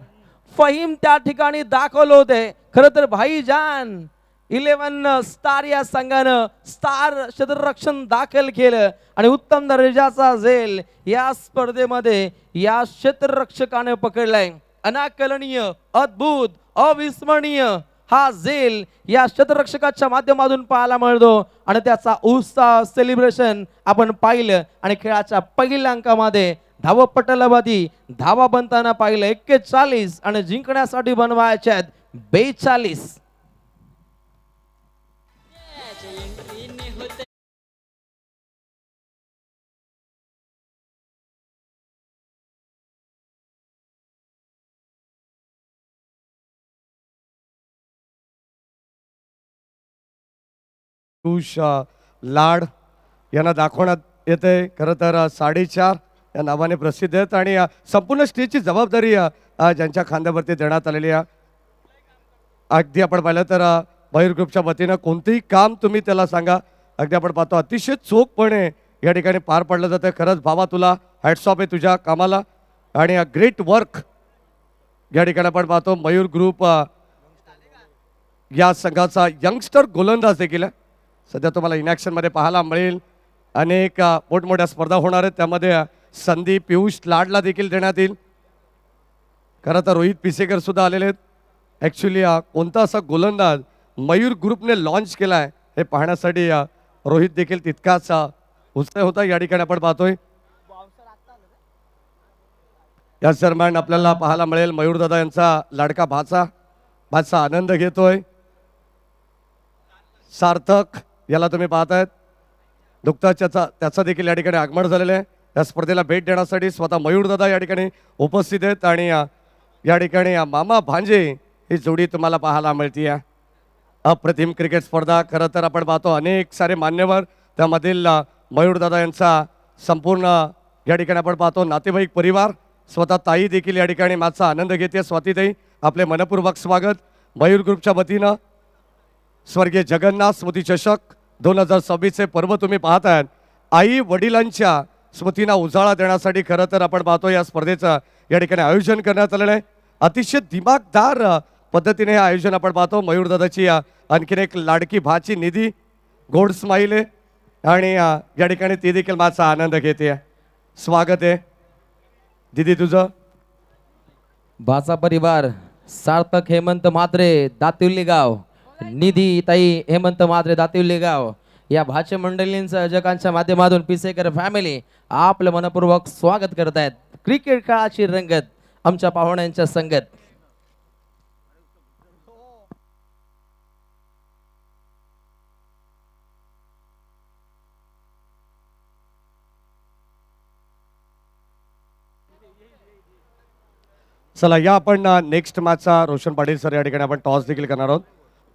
फहीम त्या ठिकाणी दाखवलं होते. खरं तर भाईजान 11 स्टार या संघानं स्टार क्षेत्ररक्षण दाखल केलं आणि उत्तम दर्जाचा झेल या स्पर्धेमध्ये या क्षेत्ररक्षकाने पकडलाय. अनाकलनीय, अद्भुत, अविस्मरणीय हा झेल या क्षेत्ररक्षकाच्या माध्यमातून पाहायला मिळतो आणि त्याचा उत्साह सेलिब्रेशन आपण पाहिलं आणि खेळाच्या पहिल्या अंकामध्ये धावपटलावधी धावा बनताना पाहिलं 41 आणि जिंकण्यासाठी बनवायच्या आहेत 42. पियुष लाड यांना दाखवण्यात येते. खरं तर 4.5 या नावाने प्रसिद्ध आहेत आणि संपूर्ण स्टेजची जबाबदारी ज्यांच्या खांद्यावरती देण्यात आलेली आहे. अगदी आपण पाहिलं तर मयूर ग्रुपच्या वतीनं कोणतेही काम तुम्ही त्याला सांगा, अगदी आपण पाहतो अतिशय चोखपणे या ठिकाणी पार पडलं जातं. खरंच भावा तुला हॅट्स ऑफ आहे तुझ्या कामाला आणि ग्रेट वर्क या ठिकाणी आपण पाहतो. मयूर ग्रुप या संघाचा यंगस्टर गोलंदाज देखील आहे. सध्या तुम्हाला इनॅक्शनमध्ये पाहायला मिळेल. अनेक मोठमोठ्या स्पर्धा होणार आहेत, त्यामध्ये संधी पियुष लाडला देखील देण्यात येईल. खरं तर रोहित पिसेकर सुद्धा आलेले आहेत. ॲक्च्युली कोणता असा गोलंदाज मयूर ग्रुपने लॉन्च केला आहे हे पाहण्यासाठी रोहित देखील तितकाच उत्साह होता. या ठिकाणी आपण पाहतोय या दरम्यान आपल्याला पाहायला मिळेल मयूरदादा यांचा लाडका भाचा आनंद घेतोय. सार्थक याला तुम्ही पाहतायत, नुकताच त्याचा देखील या ठिकाणी आगमन झालेलं आहे. या स्पर्धेला भेट देण्यासाठी स्वतः मयूरदादा या ठिकाणी उपस्थित आहेत आणि या ठिकाणी मामा भांजे ही जोडी तुम्हाला पाहायला मिळते. अप्रतिम क्रिकेट स्पर्धा. खरं तर आपण पाहतो अनेक सारे मान्यवर, त्यामधील मयूरदादा यांचा संपूर्ण या ठिकाणी आपण पाहतो नातेवाईक परिवार, स्वतः ताई देखील या ठिकाणी माझा आनंद घेते. स्वातीताई आपले मनपूर्वक स्वागत. मयूर ग्रुपच्या वतीनं स्वर्गीय जगन्नाथ स्मृती चषक 2026चे पर्व तुम्ही पाहताय. आई वडिलांच्या स्मृतींना उजाळा देण्यासाठी खरं तर आपण पाहतो या स्पर्धेचं या ठिकाणी आयोजन करण्यात आलेलं आहे. अतिशय दिमागदार पद्धतीने हे आयोजन आपण पाहतो. मयूरदादाची आणखीन एक लाडकी भाची निधी गोड स्माईल आहे आणि या ठिकाणी ती देखील माझा आनंद घेते. स्वागत आहे दिदी तुझं. भाचा परिवार सार्थक हेमंत म्हात्रे दातिवली गाव, निधी ताई हेमंत म्हात्रे दातिवली गाव या भाष्य मंडळींच्या आयोजकांच्या माध्यमातून पिसेकर फॅमिली आपलं मनपूर्वक स्वागत करत आहेत. क्रिकेट खेळाची रंगत आमच्या पाहुण्यांच्या संगत. चला या आपण नेक्स्ट मॅचचा रोशन पाटील सर या ठिकाणी आपण टॉस देखील करणार आहोत.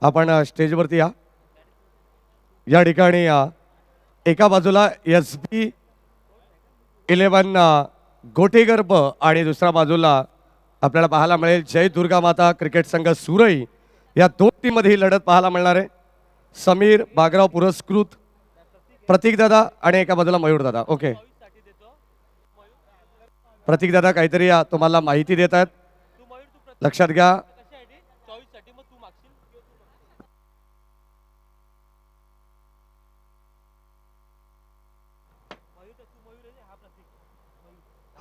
आपण स्टेजवरती या ठिकाणी एका बाजूला SB11 गोटेगर्भ आणि दुसऱ्या बाजूला आपल्याला पाहायला मिळेल जय दुर्गा माता क्रिकेट संघ सुरई. या दोन टीममध्ये ही लढत पाहायला मिळणार आहे. समीर बागराव पुरस्कृत प्रतीकदादा आणि एका बाजूला मयूरदादा. ओके, प्रतीकदादा काहीतरी तुम्हाला माहिती देत आहेत, लक्षात घ्या.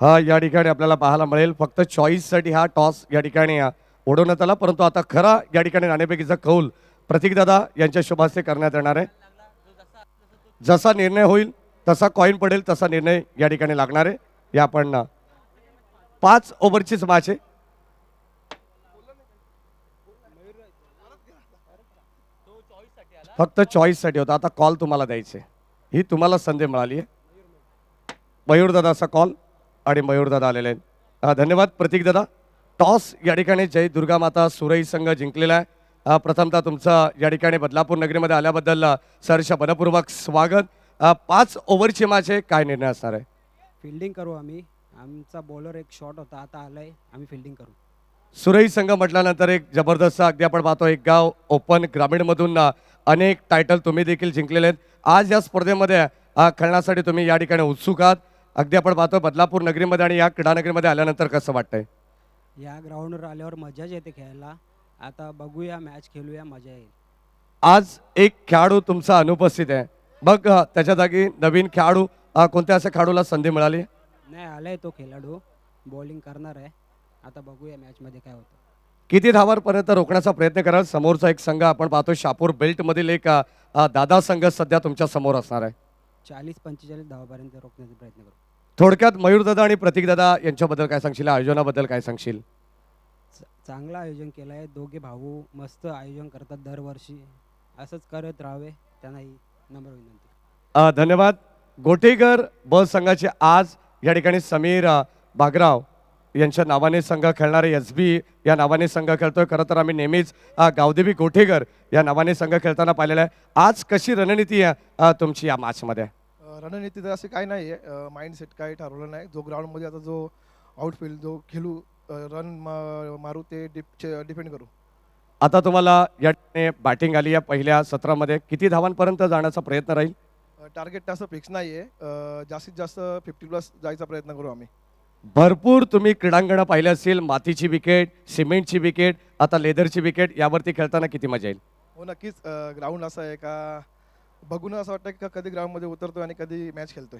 हा या ठिकाणी आपल्याला पाहायला मिळेल फक्त चॉईससाठी हा टॉस या ठिकाणी उडवण्यात आला, परंतु आता खरा या ठिकाणी नाणेफेकीचा कौल प्रतीकदादा यांच्या शुभास्ते करण्यात येणार आहे. जसा निर्णय होईल तसा कॉईन पडेल तसा निर्णय या ठिकाणी लागणार आहे. या आपण 5 ओव्हरचीच मॅच आहे. फक्त चॉईससाठी होता, आता कॉल तुम्हाला द्यायचे, ही तुम्हाला संधी मिळाली आहे. मयूरदादाचा कॉल आणि मयूरदादा आलेले आहेत. धन्यवाद प्रतीकदादा. टॉस या ठिकाणी जय दुर्गा माता सुरई संघ जिंकलेला आहे. प्रथमतः तुमचं या ठिकाणी बदलापूर नगरीमध्ये आल्याबद्दल सहर्ष मनपूर्वक स्वागत. 5 ओव्हरची मॅच आहे, काय निर्णय असणार आहे? फिल्डिंग करू आम्ही. आमचा बॉलर एक शॉट होता, आता आलाय, आम्ही फिल्डिंग करू. सुरई संघ म्हटल्यानंतर एक जबरदस्त अगदी आपण पाहतो एक गाव ओपन ग्रामीणमधून अनेक टायटल तुम्ही देखील जिंकलेले आहेत. आज या स्पर्धेमध्ये खेळण्यासाठी तुम्ही या ठिकाणी उत्सुक आहात. अगदी आपण पाहतो बदलापूर नगरीमध्ये आणि या क्रीडानगरीमध्ये आल्यानंतर कसं वाटतंय? या ग्राउंडवर आल्यावर मजाच येते खेळायला. आता बघूया, मॅच खेळूया, मजा येईल. आज एक खेळाडू तुमचा अनुपस्थित आहे. मग त्याच्या जागी नवीन खेळाडू कोणत्या अशा खेळाडूला संधी मिळाली? नाही आलाय तो खेळाडू बॉलिंग करणार आहे. आता बघूया मॅचमध्ये काय होतं. किती धावांपर्यंत रोखण्याचा प्रयत्न कराल? समोरचा एक संघ आपण पाहतो शहापूर बेल्ट मधील एक दादा संघ सध्या तुमच्या समोर असणार आहे. 40-45 धावापर्यंत रोखण्याचा प्रयत्न करू. थोडक्यात मयूरदादा आणि प्रतीकदादा यांच्याबद्दल काय सांगशील? आयोजनाबद्दल काय सांगशील? चांगलं आयोजन केलं आहे. दोघे भाऊ मस्त आयोजन करतात दरवर्षी. असंच करत राहावे त्यांनाही नम्र विनंती. धन्यवाद. गोटेगर ब संघाचे आज या ठिकाणी समीर बागराव यांच्या नावाने संघ खेळणारे SB या नावाने संघ खेळतोय. खरं तर आम्ही नेहमीच गावदेवी गोटेगर या नावाने संघ खेळताना पाहिलेला आहे. आज कशी रणनीती आहे तुमची या मॅचमध्ये? रणनीती तर असे काही नाही आहे. माइंडसेट काही ठरवलं नाही. जो ग्राउंडमध्ये आता जो आउटफील्ड जो खेळू रन मारू ते डिपेंड करू. आता तुम्हाला या ठिकाणी बॅटिंग आली या पहिल्या सत्रामध्ये. किती धावांपर्यंत जाण्याचा प्रयत्न राहील? टार्गेट असं फिक्स नाही आहे. जास्तीत जास्त 50+ जायचा प्रयत्न करू आम्ही. भरपूर तुम्ही क्रीडांगणं पाहिले असतील. मातीची विकेट, सिमेंटची विकेट, आता लेदरची विकेट, यावरती खेळताना किती मजा येईल? हो नक्कीच. ग्राउंड असं आहे का बघून असं वाटतं की कधी ग्राउंडमध्ये उतरतोय आणि कधी मॅच खेळतोय.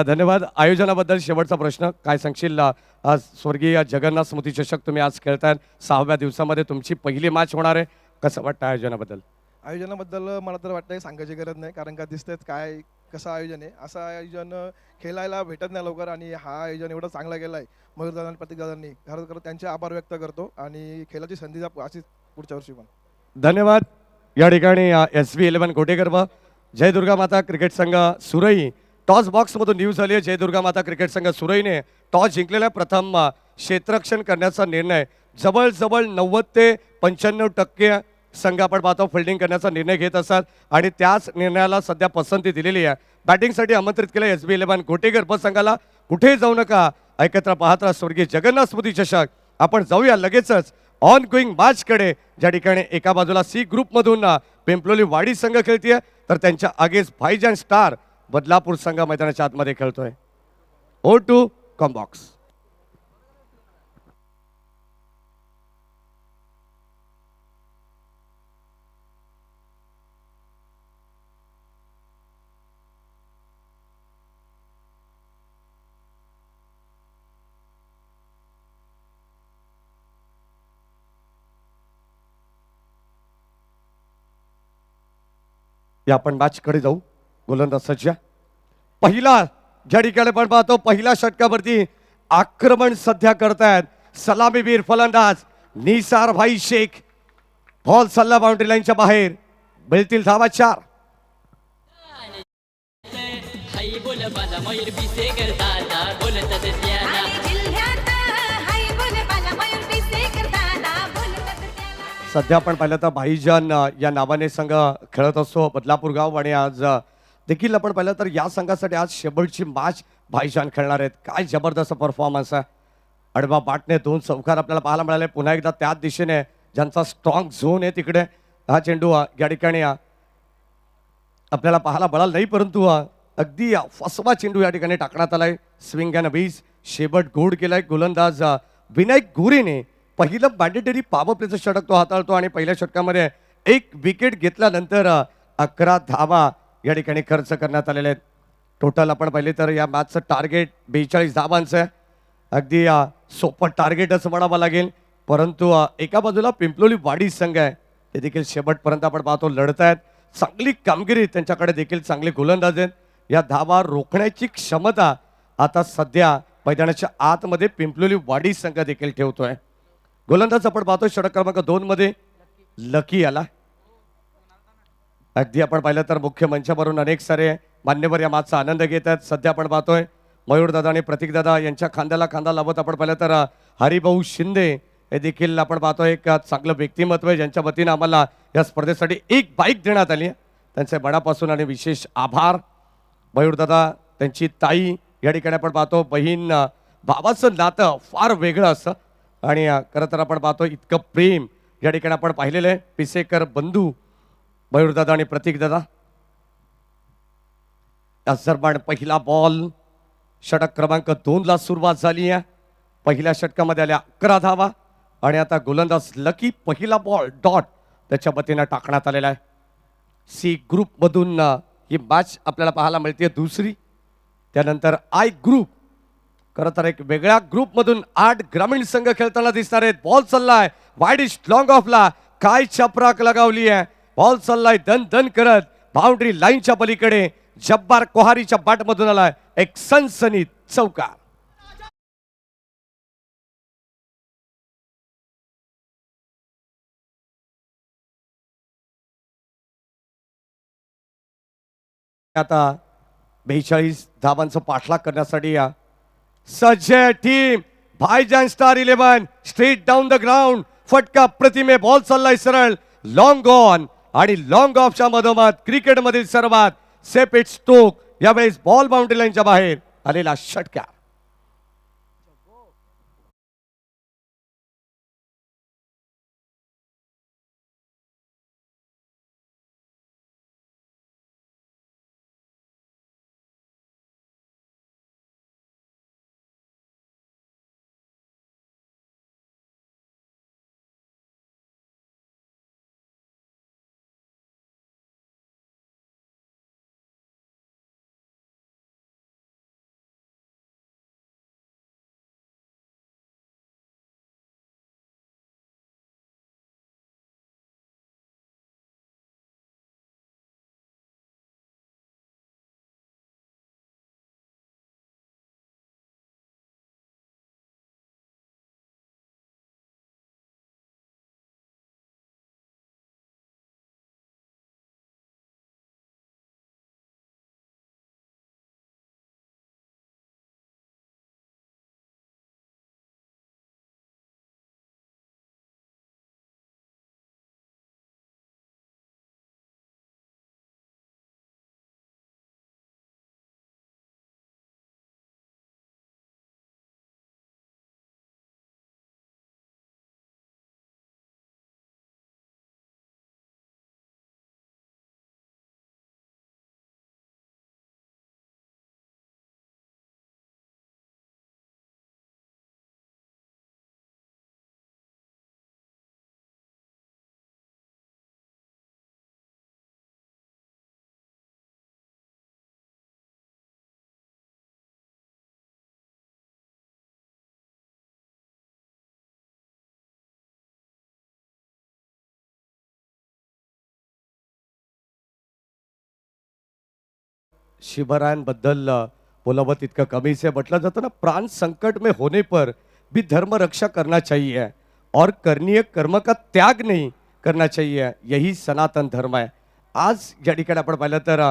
धन्यवाद. आयोजनाबद्दल शेवटचा प्रश्न काय सांगशील? आज स्वर्गीय जगन्नाथ स्मृती चषक तुम्ही आज खेळताय 6व्या दिवसामध्ये तुमची पहिली मॅच होणार आहे. कसं वाटतं आयोजनाबद्दल? आयोजनाबद्दल मला तर वाटतं सांगायची गरज नाही, कारण का दिसतंच काय कसं आयोजन आहे. असं आयोजन खेळायला भेटत नाही लवकर आणि हा आयोजन एवढं चांगला केला आहे मयूरदादा आणि प्रतीकदादांनी. खरं त्यांचे आभार व्यक्त करतो आणि खेळाची संधी अशीच पुढच्या वर्षी पण. धन्यवाद. या ठिकाणी SB11 गोटेकर व जय दुर्गा माता क्रिकेट संघ सुरई टॉस बॉक्समधून न्यूज झाली आहे. जय दुर्गा माता क्रिकेट संघ सुरईने टॉस जिंकलेला प्रथम क्षेत्ररक्षण करण्याचा निर्णय जवळजवळ 90 ते 95% संघ आपण पाहतो फिल्डिंग करण्याचा निर्णय घेत असतात आणि त्याच निर्णयाला सध्या पसंती दिलेली आहे. बॅटिंगसाठी आमंत्रित केलं SB11 गोटेकर ब संघाला. कुठेही जाऊ नका, ऐकत्र पाहत राहा स्वर्गीय जगन्नाथ स्मृती चषक. आपण जाऊया लगेचच ऑन गोईंग मॅचकडे, ज्या ठिकाणी एका बाजूला C ग्रुपमधून पिंपलोली वाडी संघ खेळतीये तर त्यांच्या आगेच भाईजान स्टार बदलापूर संघ मैदानाच्या आतमध्ये खेळतोय. Oh to come box. या आपण मॅचकडे जाऊ. गोलंदाज सज्ज पहिला ज्या ठिकाणी आपण पाहतो पहिल्या षटकावरती आक्रमण सध्या करतायत सलामीवीर फलंदाज निसार भाई शेख. बॉल सल्ला बाउंड्री लाईनच्या बाहेर. मिळतील धावा 4. सध्या आपण पाहिलं तर भाईजान या नावाने संघ खेळत असतो बदलापूर गाव आणि आज देखील आपण पाहिलं तर या संघासाठी आज शेवटची मॅच भाईजान खेळणार आहेत. काय जबरदस्त परफॉर्मन्स आहे. अडवा बाटने 2 चौकार आपल्याला पाहायला मिळाले. पुन्हा एकदा त्याच दिशेने ज्यांचा स्ट्रॉंग झोन आहे तिकडे हा चेंडू या ठिकाणी आपल्याला पाहायला मिळाला नाही, परंतु अगदी फसवा चेंडू या ठिकाणी टाकण्यात आलाय. स्विंग अँड बीज शेबट गोड केलाय. गोलंदाज विनायक गोरेने पहिलं मॅन्डेटरी पॉवर प्लेचं षटक तो हाताळतो आणि पहिल्या षटकामध्ये 1 विकेट घेतल्यानंतर 11 धावा या ठिकाणी खर्च करण्यात आलेले आहेत. टोटल आपण पाहिले तर या मॅचचं टार्गेट 42 धावांचं आहे. अगदी सोपं टार्गेट असं म्हणावं लागेल, परंतु एका बाजूला पिंपलोली वाडी संघ आहे ते देखील शेवटपर्यंत आपण पाहतो लढत आहेत. चांगली कामगिरी त्यांच्याकडे देखील चांगले गोलंदाज आहेत. या धावा रोखण्याची क्षमता आता सध्या मैदानाच्या आतमध्ये पिंपलोली वाडी संघ देखील ठेवतोय. गोलंदाज आपण पाहतो षटक क्रमांक 2 मध्ये लकी आला. अगदी आपण पाहिलं तर मुख्य मंचावरून अनेक सारे मान्यवर या मॅचचा आनंद घेत आहेत. सध्या आपण पाहतोय मयूरदादा आणि प्रतीकदादा यांच्या खांद्याला खांदा लावत आपण पाहिलं तर हरिभाऊ शिंदे हे देखील आपण पाहतोय एक चांगलं व्यक्तिमत्व आहे ज्यांच्या वतीनं आम्हाला या स्पर्धेसाठी 1 बाईक देण्यात आली. त्यांचे मनापासून आणि विशेष आभार. मयूरदादा त्यांची ताई या ठिकाणी आपण पाहतो बहीण भावाचं नातं फार वेगळं असतं आणि खरं तर आपण पाहतो इतकं प्रेम या ठिकाणी आपण पाहिलेलं आहे. पिसेकर बंधू मयूरदादा आणि प्रतीकदादा. अझरबान पहिला बॉल षटक क्रमांक 2 ला सुरुवात झाली आहे. पहिल्या षटकामध्ये आल्या 11 धावा आणि आता गोलंदाज लकी पहिला बॉल डॉट त्याच्या वतीनं टाकण्यात आलेला आहे. सी ग्रुपमधून ही मॅच आपल्याला पाहायला मिळते दुसरी. त्यानंतर आय ग्रुप, खरं तर एक वेगळ्या ग्रुपमधून 8 ग्रामीण संघ खेळताना दिसणार आहेत. बॉल चाललाय वाईडिश लॉंग ऑफला, काय चपराक लगावली आहे. बॉल चाललाय दन दन करत बाउंड्री लाईनच्या पलीकडे. जब्बार कोहारीच्या बॅटमधून आलाय एक सनसनीत चौकार. आता 42 धावांचा पाठलाग करण्यासाठी या सज्ज टीम. भाईजान star 11 straight down the ground. फटका प्रतिमे. बॉल चाललाय सरळ लॉंग ऑन आणि लॉंग ऑफच्या मधोमध क्रिकेटमधील सर्वात सेपेट स्ट्रोक. यावेळेस बॉल बाउंड्री लाईनच्या बाहेर आलेला षटकार. शिवरायांबद्दल बोलावं तितकं कमीच आहे. म्हटलं जातं ना, प्राण संकट में होने पर भी धर्म रक्षा करना चाहिए और करणीय कर्म का त्याग नहीं करना चाहिए. यही सनातन धर्म आहे. आज या ठिकाणी आपण पाहिलं तर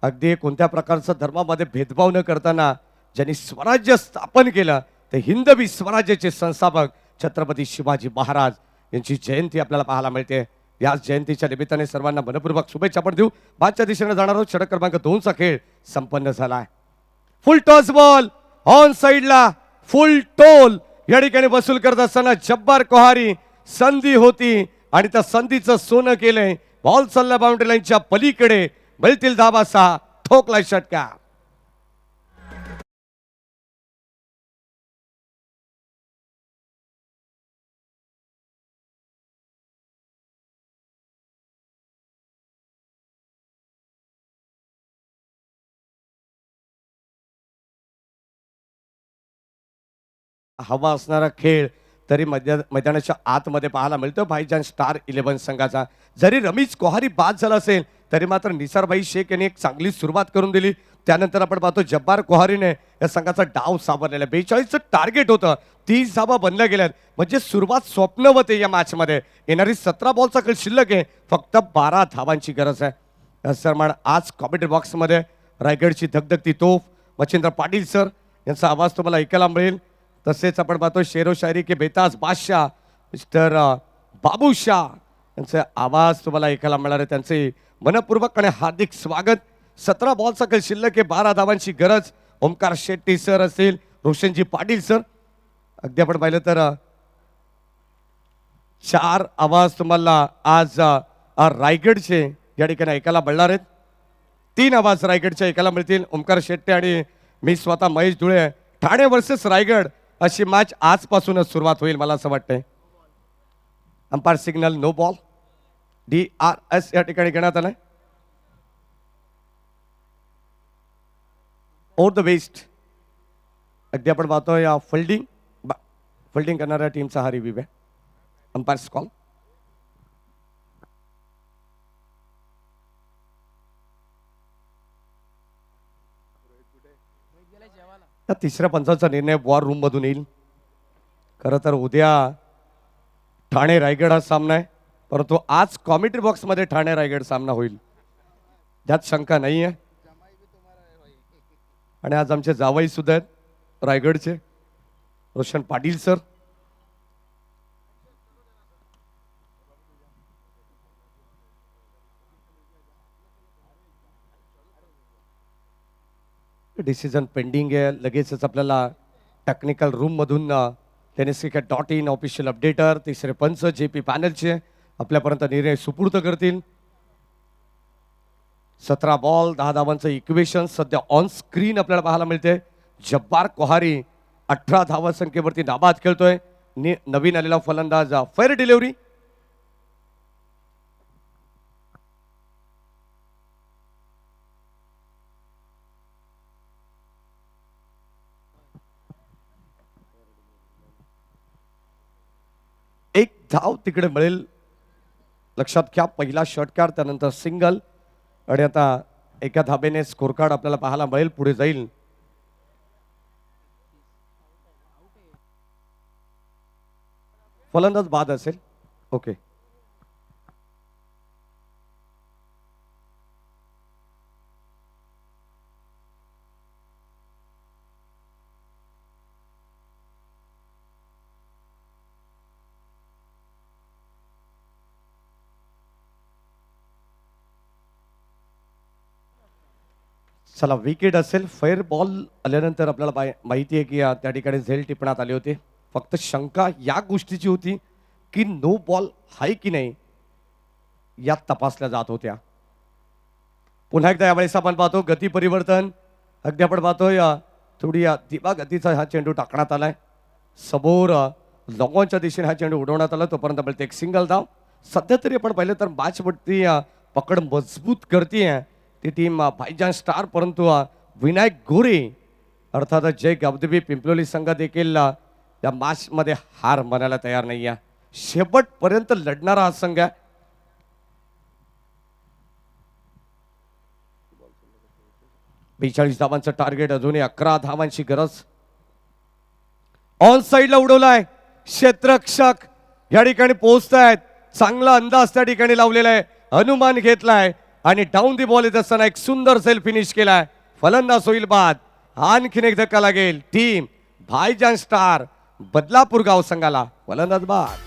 अगदी कोणत्या प्रकारचं धर्मामध्ये भेदभाव न करताना ज्यांनी स्वराज्य स्थापन केलं ते हिंदवी स्वराज्याचे संस्थापक छत्रपती शिवाजी महाराज यांची जयंती आपल्याला पाहायला मिळते. याच जयंतीच्या निमित्ताने सर्वांना मनपूर्वक शुभेच्छा पण देऊ. बादच्या दिशेने जाणार आहोत. षटक क्रमांक 2 चा खेळ संपन्न झालाय. फुल टॉस बॉल ऑन साइडला फुल टोल या ठिकाणी वसूल करत असताना जब्बार कोहारी. संधी होती आणि त्या संधीचं सोनं केलंय. बॉल चालला बाउंड्री लाईनच्या पलीकडे. मिळतील धावा 6. ठोकलाय षटकार. हवा असणारा खेळ तरी मैदानाच्या आतमध्ये पाहायला मिळतो भाईजान स्टार 11 संघाचा. जरी रमीज कोहारी बाद झाला असेल तरी मात्र निसारभाई शेख यांनी एक चांगली सुरुवात करून दिली. त्यानंतर आपण पाहतो जब्बार कोहारीने या संघाचा डाव सावरलेला. 42चं टार्गेट होतं. 30 धावा बनल्या गेल्यात. म्हणजे सुरुवात स्वप्नवते या मॅचमध्ये. येणारी 17 बॉलचा खेळ शिल्लक आहे. फक्त 12 धावांची गरज आहे. सर आज कॉमेंट्री बॉक्समध्ये रायगडची धगधगती तोफ मच्छिंद्र पाटील सर यांचा आवाज तुम्हाला ऐकायला मिळेल. तसेच आपण पाहतो शेरो शायरी के बेताज बादशाह मिस्टर बाबू शाह यांचा आवाज तुम्हाला ऐकायला मिळणार आहे. त्यांचे मनपूर्वक आणि हार्दिक स्वागत. 17 बॉलचा खेळ शिल्लक आहे. 12 धावांची गरज. ओमकार शेट्टी सर असतील, रोशनजी पाटील सर. अगदी आपण पाहिलं तर 4 आवाज तुम्हाला आज रायगडचे या ठिकाणी ऐकायला मिळणार आहेत. 3 आवाज रायगडचे ऐकायला मिळतील. ओमकार शेट्टी आणि मी स्वतः महेश धुळे. ठाणे वर्सेस रायगड अशी मॅच आजपासूनच सुरुवात होईल मला असं वाटतंय. Umpire signal no ball. DRS या ठिकाणी घेण्यात आलाय. Over the waist. अगदी आपण पाहतोय या फिल्डिंग करणाऱ्या टीमचा हा रिव्ह्यू आहे. Umpires call. या तिसऱ्या पंचाचा निर्णय वॉर रूम मधून येईल. खरं तर उद्या ठाणे रायगड हा सामना आहे, परंतु आज कॉमेंट्री बॉक्समध्ये ठाणे रायगड सामना होईल, त्यात शंका नाही आहे. आणि आज आमचे जावई सुद्धा आहेत रायगडचे, Roshan Patil sir. Decision pending आहे. लगेचच आपल्याला टेक्निकल रूम मधून tenniscricket.in ऑफिशियल अपडेटर तिसरे पंच JP पॅनलचे आपल्यापर्यंत निर्णय सुपूर्द करतील. 17 बॉल 10 धावांचं इक्वेशन सध्या ऑन स्क्रीन आपल्याला पाहायला मिळते. जब्बार कोहारी 18 धावा संख्येवरती नाबाद खेळतोय. नवीन आलेला फलंदाज फेअर डिलिव्हरी. एक धाव तिकडे मिळेल, लक्षात घ्या. पहिला षटकार, त्यानंतर सिंगल, आणि आता एका धाबेने स्कोर कार्ड आपल्याला पाहायला मिळेल. पुढे जाईल फलंदाज बाद असेल. ओके, चला विकेट असेल. फेअर बॉल आल्यानंतर आपल्याला माहिती आहे की त्या ठिकाणी झेल टिपण्यात आले होते. फक्त शंका या गोष्टीची होती की नो बॉल आहे की नाही यात तपासल्या जात होत्या. पुन्हा एकदा यावेळेस आपण पाहतो गती परिवर्तन. अगदी आपण पाहतोय थोडी धीमा गतीचा हा चेंडू टाकण्यात आलाय. समोर लॉंगॉनच्या दिशेने हा चेंडू उडवण्यात आला. तोपर्यंत मिळते एक सिंगल धाव. सध्या तरी आपण पाहिलं तर मॅचवरती पकड मजबूत करते ती टीम भाईजान स्टार, परंतु विनायक गोरे अर्थात जय गावदेवी पिंपलोली संघ देखील या मॅच मध्ये हार मानायला तयार नाही आहे. शेवटपर्यंत लढणारा हा संघ आहे. बेचाळीस धावांचं टार्गेट, अजूनही 11 धावांची गरज. ऑन साइडला उडवलाय. क्षेत्ररक्षक या ठिकाणी पोहोचतायत. चांगला अंदाज त्या ठिकाणी लावलेला आहे, अनुमान घेतलाय आणि डाऊन दी बॉल येत असताना एक सुंदर सेल फिनिश केलाय. फलंदाज होईल बाद. आणखीन एक धक्का लागेल टीम भाईजान स्टार बदलापूर गाव संघाला. फलंदाज बाद.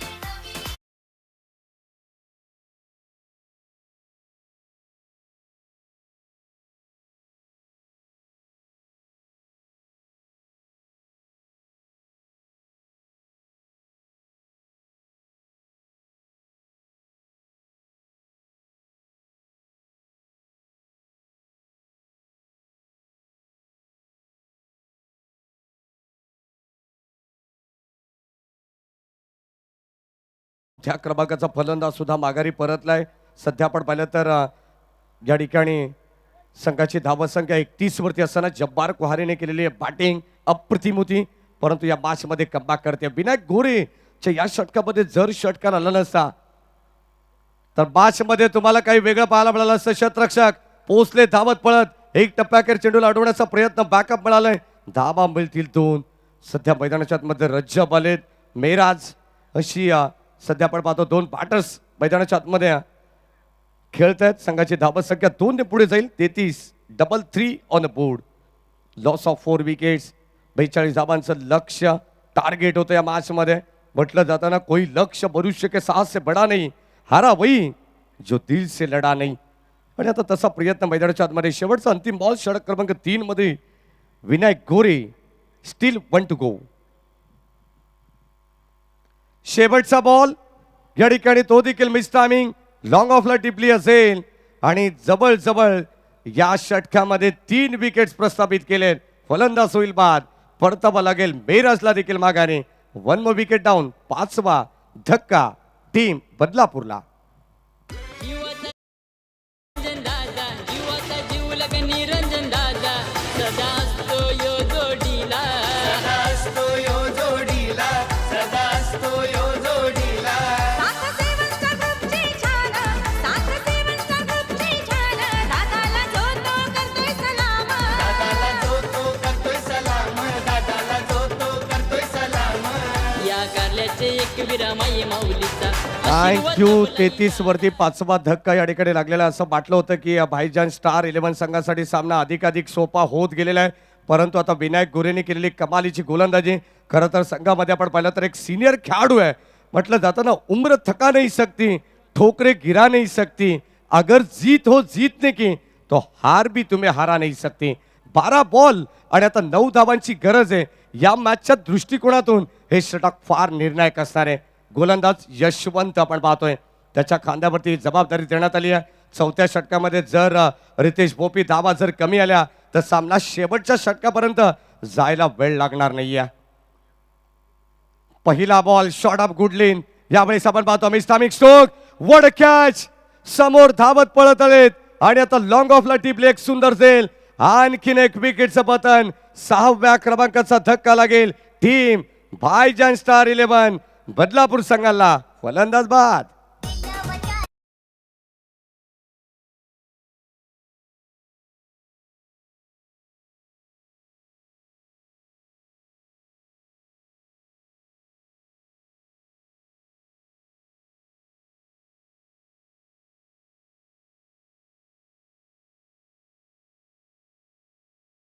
ज्या क्रमांकाचा फलंदाज सुद्धा माघारी परतलाय. सध्या आपण पाहिलं तर या ठिकाणी संघाची धावसंख्या 31 वरती असताना जब्बार कोहारीने केलेली बॅटिंग अप्रतिम होती, परंतु या मॅच मध्ये कमबॅक करते. विनायक गोरेच्या या षटकामध्ये जर षटकार आला नसता तर मॅच मध्ये तुम्हाला काही वेगळं पाहायला मिळालं असतं. क्षेत्ररक्षक पोहोचले धावत पळत. एक टप्प्याखेर चेंडूला अडवण्याचा प्रयत्न, बॅकअप मिळालाय. धावा मिळतील 2. सध्या मैदानाच्या आतमध्ये रज्जब आलेत. मेराज अशी सध्या आपण पाहतो 2 बॅटर्स मैदानाच्या आतमध्ये खेळत आहेत. संघाची धावत संख्या 2 ने पुढे जाईल. 33 double 3 on the board. Loss of 4 wickets. 42 धावांचं लक्ष्य टार्गेट होतं या मॅच मध्ये. म्हटलं जाताना कोई लक्ष्य भविष्य के साहस से बडा नहीं, हारा वही जो दिल से लढा नाही. आणि आता तसा प्रयत्न मैदानाच्या आतमध्ये. शेवटचा अंतिम बॉल षटक क्रमांक 3 मध्ये Vinayak Gore. Still 1 to go. शेवटचा बॉल या ठिकाणी तो देखील मिस टायमिंग. लॉंग ऑफला टिपली असेल आणि जवळ जवळ या षटकामध्ये 3 विकेट्स प्रस्थापित केलेत. फलंदाज होईल बाद. परतावा लागेल मेराजला देखील माघारी. 1 मोर विकेट डाऊन. 5वा धक्का टीम बदलापूरला. जीवाचा जीव लग निरंजन दादा सदा एकवीरा माई माऊलीचा थँक्यू. 33 वरती 5वा धक्का या ठिकाणी लागलेला आहे. असं वाटलं होतं की भाईजान स्टार 11 संघासाठी सामना अधिकाधिक सोपा होत गेलेला आहे, परंतु आता विनायक गोरेने केलेली कमालीची गोलंदाजी. खरं तर संघामध्ये आपण पाहिलं तर एक सिनियर खेळाडू आहे. म्हटलं जातं ना, उम्र थका नहीं सकती, ठोकरे गिरा नहीं सकती, अगर जीत हो जीतने की तो हार भी तुम्हें हरा नहीं सकती. 12 बॉल आणि आता 9 धावांची गरज आहे. या मॅचच्या दृष्टिकोनातून हे षटक फार निर्णायक असणार आहे. गोलंदाज यशवंत आपण पाहतोय, त्याच्या खांद्यावरती जबाबदारी देण्यात आली आहे. 4थ्या षटकामध्ये जर रितेश भोपी धावा जर कमी आल्या तर सामना शेवटच्या षटकापर्यंत जायला वेळ लागणार नाहीये. पहिला बॉल शॉट ऑफ गुडलिन. यावेळेस आपण पाहतो मिस्टामिक स्ट्रोक, वड कॅच, समोर धावत पळत आलेत आणि आता लॉंग ऑफला टिपले. एक सुंदर झेल, आणखीन एक विकेटचं पतन. 6व्या क्रमांकाचा धक्का लागेल टीम भाईजान स्टार 11 बदलापूर संघाला. फलंदाज बाद.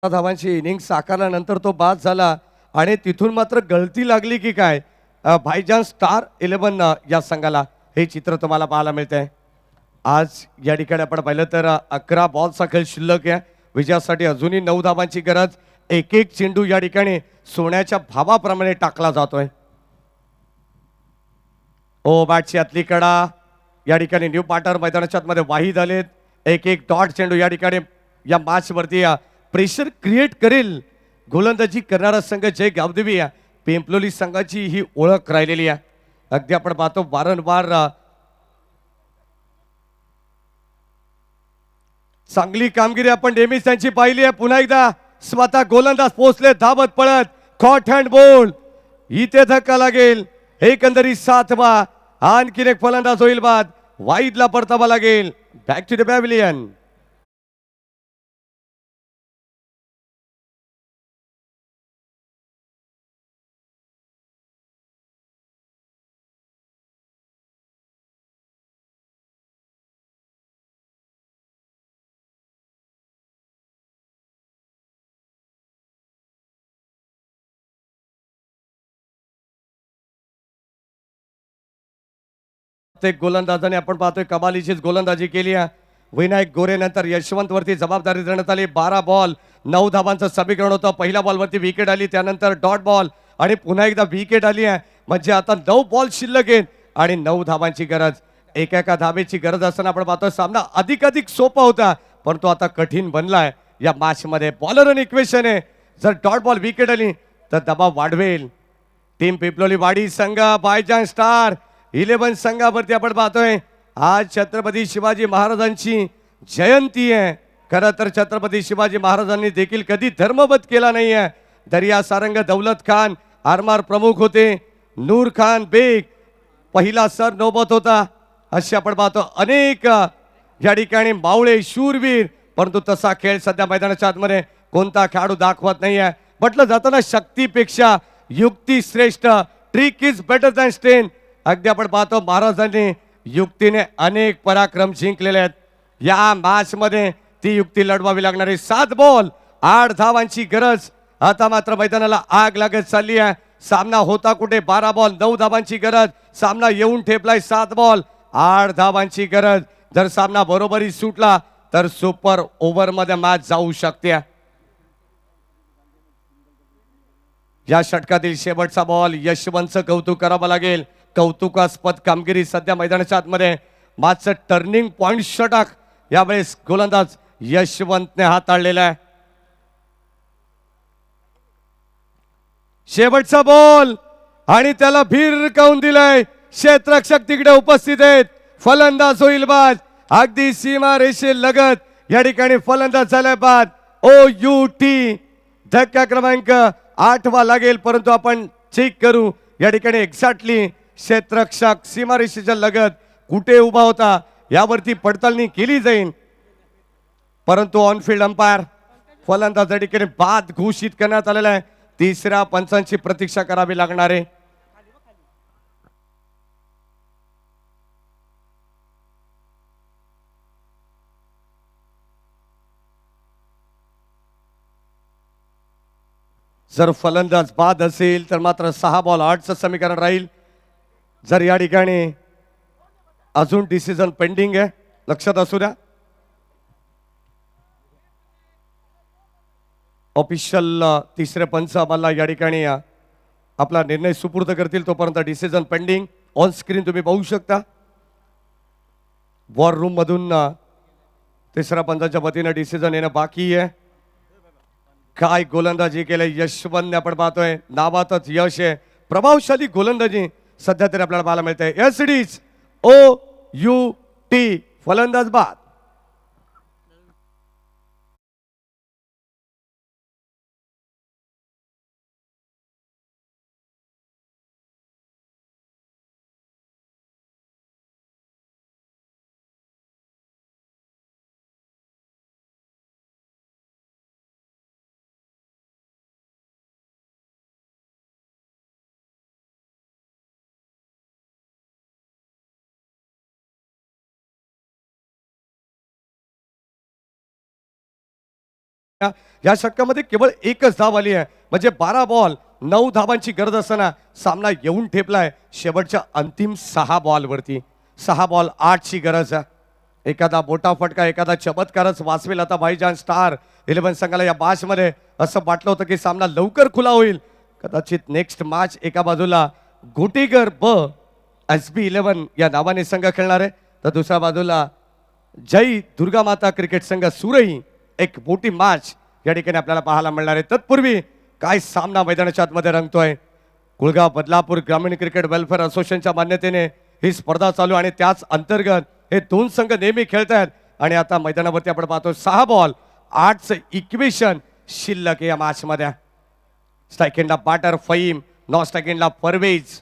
धावांची इनिंग साकारल्यानंतर तो बाद झाला आणि तिथून मात्र गळती लागली की काय भाईजान स्टार 11 या संघाला. हे चित्र तुम्हाला पाहायला मिळतंय. आज या ठिकाणी आपण पाहिलं तर 11 बॉलचा खेळ शिल्लक आहे. विजयासाठी अजूनही 9 धावांची गरज. एक एक चेंडू या ठिकाणी सोन्याच्या भावाप्रमाणे टाकला जातोय. ओ बॅटची आतली कडा. या ठिकाणी न्यू पार्टनर मैदानाच्या आतमध्ये वाहीद आलेत. एक एक डॉट चेंडू या ठिकाणी या मॅच वरती प्रेशर क्रिएट करेल. गोलंदाजी करणारा संघ जय गावदेवी आहे. पिंपलोली संघाची ही ओळख राहिलेली आहे. अगदी आपण पाहतो वारंवार चांगली कामगिरी आपण नेहमीच त्यांची पाहिली आहे. पुन्हा एकदा स्वतः गोलंदाज पोहोचले धावत पळत. कॉट हँड बोल, इथे धक्का लागेल. एकंदरीत 7वा. आणखीन एक फलंदाज होईल बाद. वाईडला परतावा लागेल. Back to the pavilion. प्रत्येक गोलंदाजाने आपण पाहतोय कमालीचीच गोलंदाजी केली आहे. विनायक गोरे नंतर यशवंत वरती जबाबदारी देण्यात आली. 12 बॉल 9 धावांचं समीकरण होतं. पहिल्या बॉलवरती विकेट आली, त्यानंतर डॉट बॉल आणि पुन्हा एकदा विकेट आली आहे. म्हणजे आता 9 बॉल शिल्लक आहेत आणि 9 धावांची गरज. एका धावेची गरज असताना आपण पाहतोय सामना अधिकाधिक सोपा होता, परंतु आता कठीण बनलाय या मॅच मध्ये. बॉलर आणि इक्वेशन आहे, जर डॉट बॉल विकेट आली तर दबाव वाढवेल. टीम पिपलोली वाडी संघ भाईजान स्टार 11 संघावरती आपण पाहतोय आज छत्रपती शिवाजी महाराजांची जयंती आहे. खरं तर छत्रपती शिवाजी महाराजांनी देखील कधी धर्मवध केला नाही आहे. दर्या सारंग दौलत खान आरमार प्रमुख होते. नूर खान बेग पहिला सर नौबत होता. असे आपण पाहतो अनेक या ठिकाणी मावळे शूरवीर, परंतु तसा खेळ सध्या मैदानाच्या आतमध्ये कोणता खेळाडू दाखवत नाही आहे. म्हटलं जातं ना, शक्तीपेक्षा युक्ती श्रेष्ठ. Trick is better than strength. अगदी आपण पाहतो महाराजांनी युक्तीने अनेक पराक्रम जिंकलेले आहेत. या मॅच मध्ये ती युक्ती लढवावी लागणारी. 7 बॉल 8 धावांची गरज. आता मात्र मैदानाला आग लागत चालली आहे. सामना होता कुठे? 12 बॉल 9 धावांची गरज. सामना येऊन ठेपलाय 7 बॉल 8 धावांची गरज. जर सामना बरोबरी सुटला तर सुपर ओव्हर मध्ये मॅच जाऊ शकते. या षटकातील शेवटचा बॉल यशवंतचं कौतुक करावं लागेल. कौतुकास्पद कामगिरी सध्या मैदानाच्या आतमध्ये. मॅचचं टर्निंग पॉइंट षटक यावेळेस गोलंदाज यशवंतने हाताळलेला आहे. शेवटचा बॉल आणि त्याला भिरकावून दिलाय. क्षेत्ररक्षक तिकडे उपस्थित आहेत. फलंदाज होईल बाद. अगदी सीमा रेषे लगत या ठिकाणी फलंदाज झालाय बाद. OUT धक्का क्रमांक 8वा लागेल, परंतु आपण चेक करू या ठिकाणी एक्झॅक्टली क्षेत्ररक्षक सीमारेषेच्या लगत कुठे उभा होता यावरती पडताळणी केली जाईल. परंतु ऑनफिल्ड अंपायर फलंदाज या ठिकाणी बाद घोषित करण्यात आलेला आहे. 3ऱ्या पंचांची प्रतीक्षा करावी लागणार आहे. जर फलंदाज बाद असेल तर मात्र 6 बॉल 8चं समीकरण राहील. जर या ठिकाणी अजून डिसिजन पेंडिंग आहे, लक्षात असू द्या. ऑफिशियल तिसरे पंच आम्हाला या ठिकाणी आपला निर्णय सुपूर्द करतील. तोपर्यंत डिसिजन पेंडिंग ऑन स्क्रीन तुम्ही पाहू शकता. वॉर रूम मधून तिसऱ्या पंचाच्या वतीनं डिसिजन येणं बाकी आहे. काय गोलंदाजी केले यशवंत आपण पाहतोय, नावातच यश आहे. प्रभावशाली गोलंदाजी सध्या तरी आपल्याला पाहायला मिळते. SDOUT फलंदाज बाद. या षटकामध्ये केवळ एकच धाव आली आहे, म्हणजे 12 बॉल 9 धावांची गरज असताना सामना येऊन ठेपलाय शेवटच्या अंतिम 6 बॉलवरती. 6 बॉल 8ची गरज आहे. एखादा मोठा फटका, एखादा चमत्कारच वाचवेल आता भाईजान स्टार 11 संघाला. या मॅच मध्ये असं वाटलं होतं की सामना लवकर खुला होईल. कदाचित नेक्स्ट मॅच एका बाजूला गोटेगर SB11 या नावाने संघ खेळणार आहे, तर दुसऱ्या बाजूला जय दुर्गा माता क्रिकेट संघ सुरई एक मोठी मॅच या ठिकाणी आपल्याला पाहायला मिळणार आहे. तत्पूर्वी काय सामना मैदानाच्या आतमध्ये रंगतोय. कुळगाव बदलापूर ग्रामीण क्रिकेट वेलफेअर असोसिएशनच्या मान्यतेने ही स्पर्धा चालू आणि त्याच अंतर्गत हे दोन संघ नेहमी खेळत आहेत. आणि आता मैदानावरती आपण पाहतो 6 बॉल 8चं इक्वेशन शिल्लक या मॅच मध्ये. Strike batter Faheem, non strike Parvez.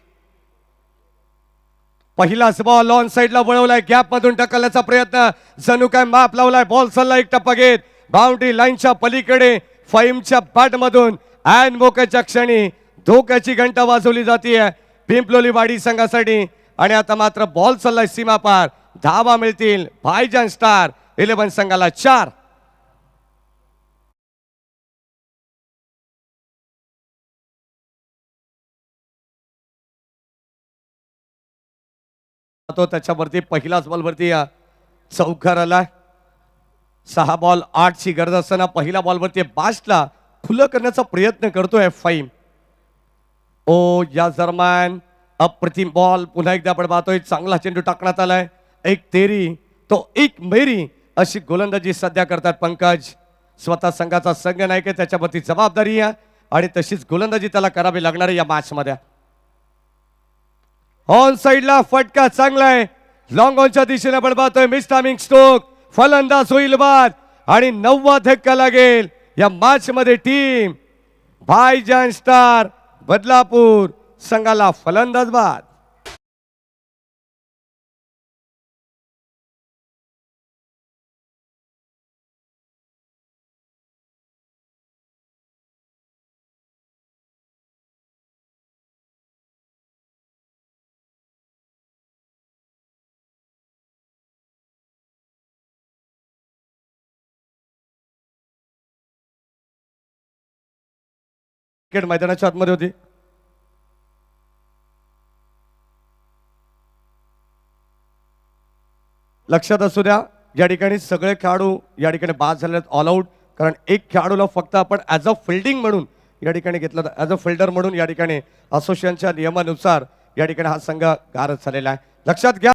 पहिलाच बॉल ऑन साइडला वळवलाय, गॅप मधून ढकलण्याचा प्रयत्न, जणू काय माप लावलाय. बॉल चालला एक टप्पा घेत बाउंड्री लाईनच्या पलीकडे. फहीमच्या बॅट मधून अँड मोक्याच्या क्षणी धोक्याची घंटा वाजवली जाते पिंपलोली वाडी संघासाठी. आणि आता मात्र बॉल चाललाय सीमा पार. धावा मिळतील भाईजान स्टार 11 संघाला 4. तो त्याच्यावरती पहिलाच बॉलवरती चौकार आलाय. 6 बॉल 8ची गरज असताना पहिल्या बॉलवरती बास्टला खुलं करण्याचा प्रयत्न करतोय फहीम. ओ या दरम्यान अप्रतिम बॉल पुन्हा एकदा आपण पाहतोय. चांगला चेंडू टाकण्यात आलाय. एक तेरी तो एक मेरी अशी गोलंदाजी सध्या करतात पंकज. स्वतः संघाचा संघ नायक आहे, त्याच्यावरती जबाबदारी आहे आणि तशीच गोलंदाजी त्याला करावी लागणार आहे या मॅच मध्ये. ऑन साइडला फटका चांगला आहे. लॉंग ऑनच्या दिशेने आपण पाहतोय मिस टायमिंग स्ट्रोक. फलंदाज होईल बाद आणि 9वा धक्का लागेल या मॅच मध्ये. टीम भाईजान स्टार बदलापूर संघाला फलंदाज बाद. क्रिकेट मैदानाच्या आतमध्ये होती. लक्षात असू द्या या ठिकाणी सगळे खेळाडू या ठिकाणी बाद झाले ऑल आउट. कारण एक खेळाडूला फक्त आपण ॲज अ फिल्डिंग म्हणून या ठिकाणी घेतलं, ॲज अ फिल्डर म्हणून या ठिकाणी असोसिएशनच्या नियमानुसार या ठिकाणी हा संघ गारद झालेला आहे. लक्षात घ्या.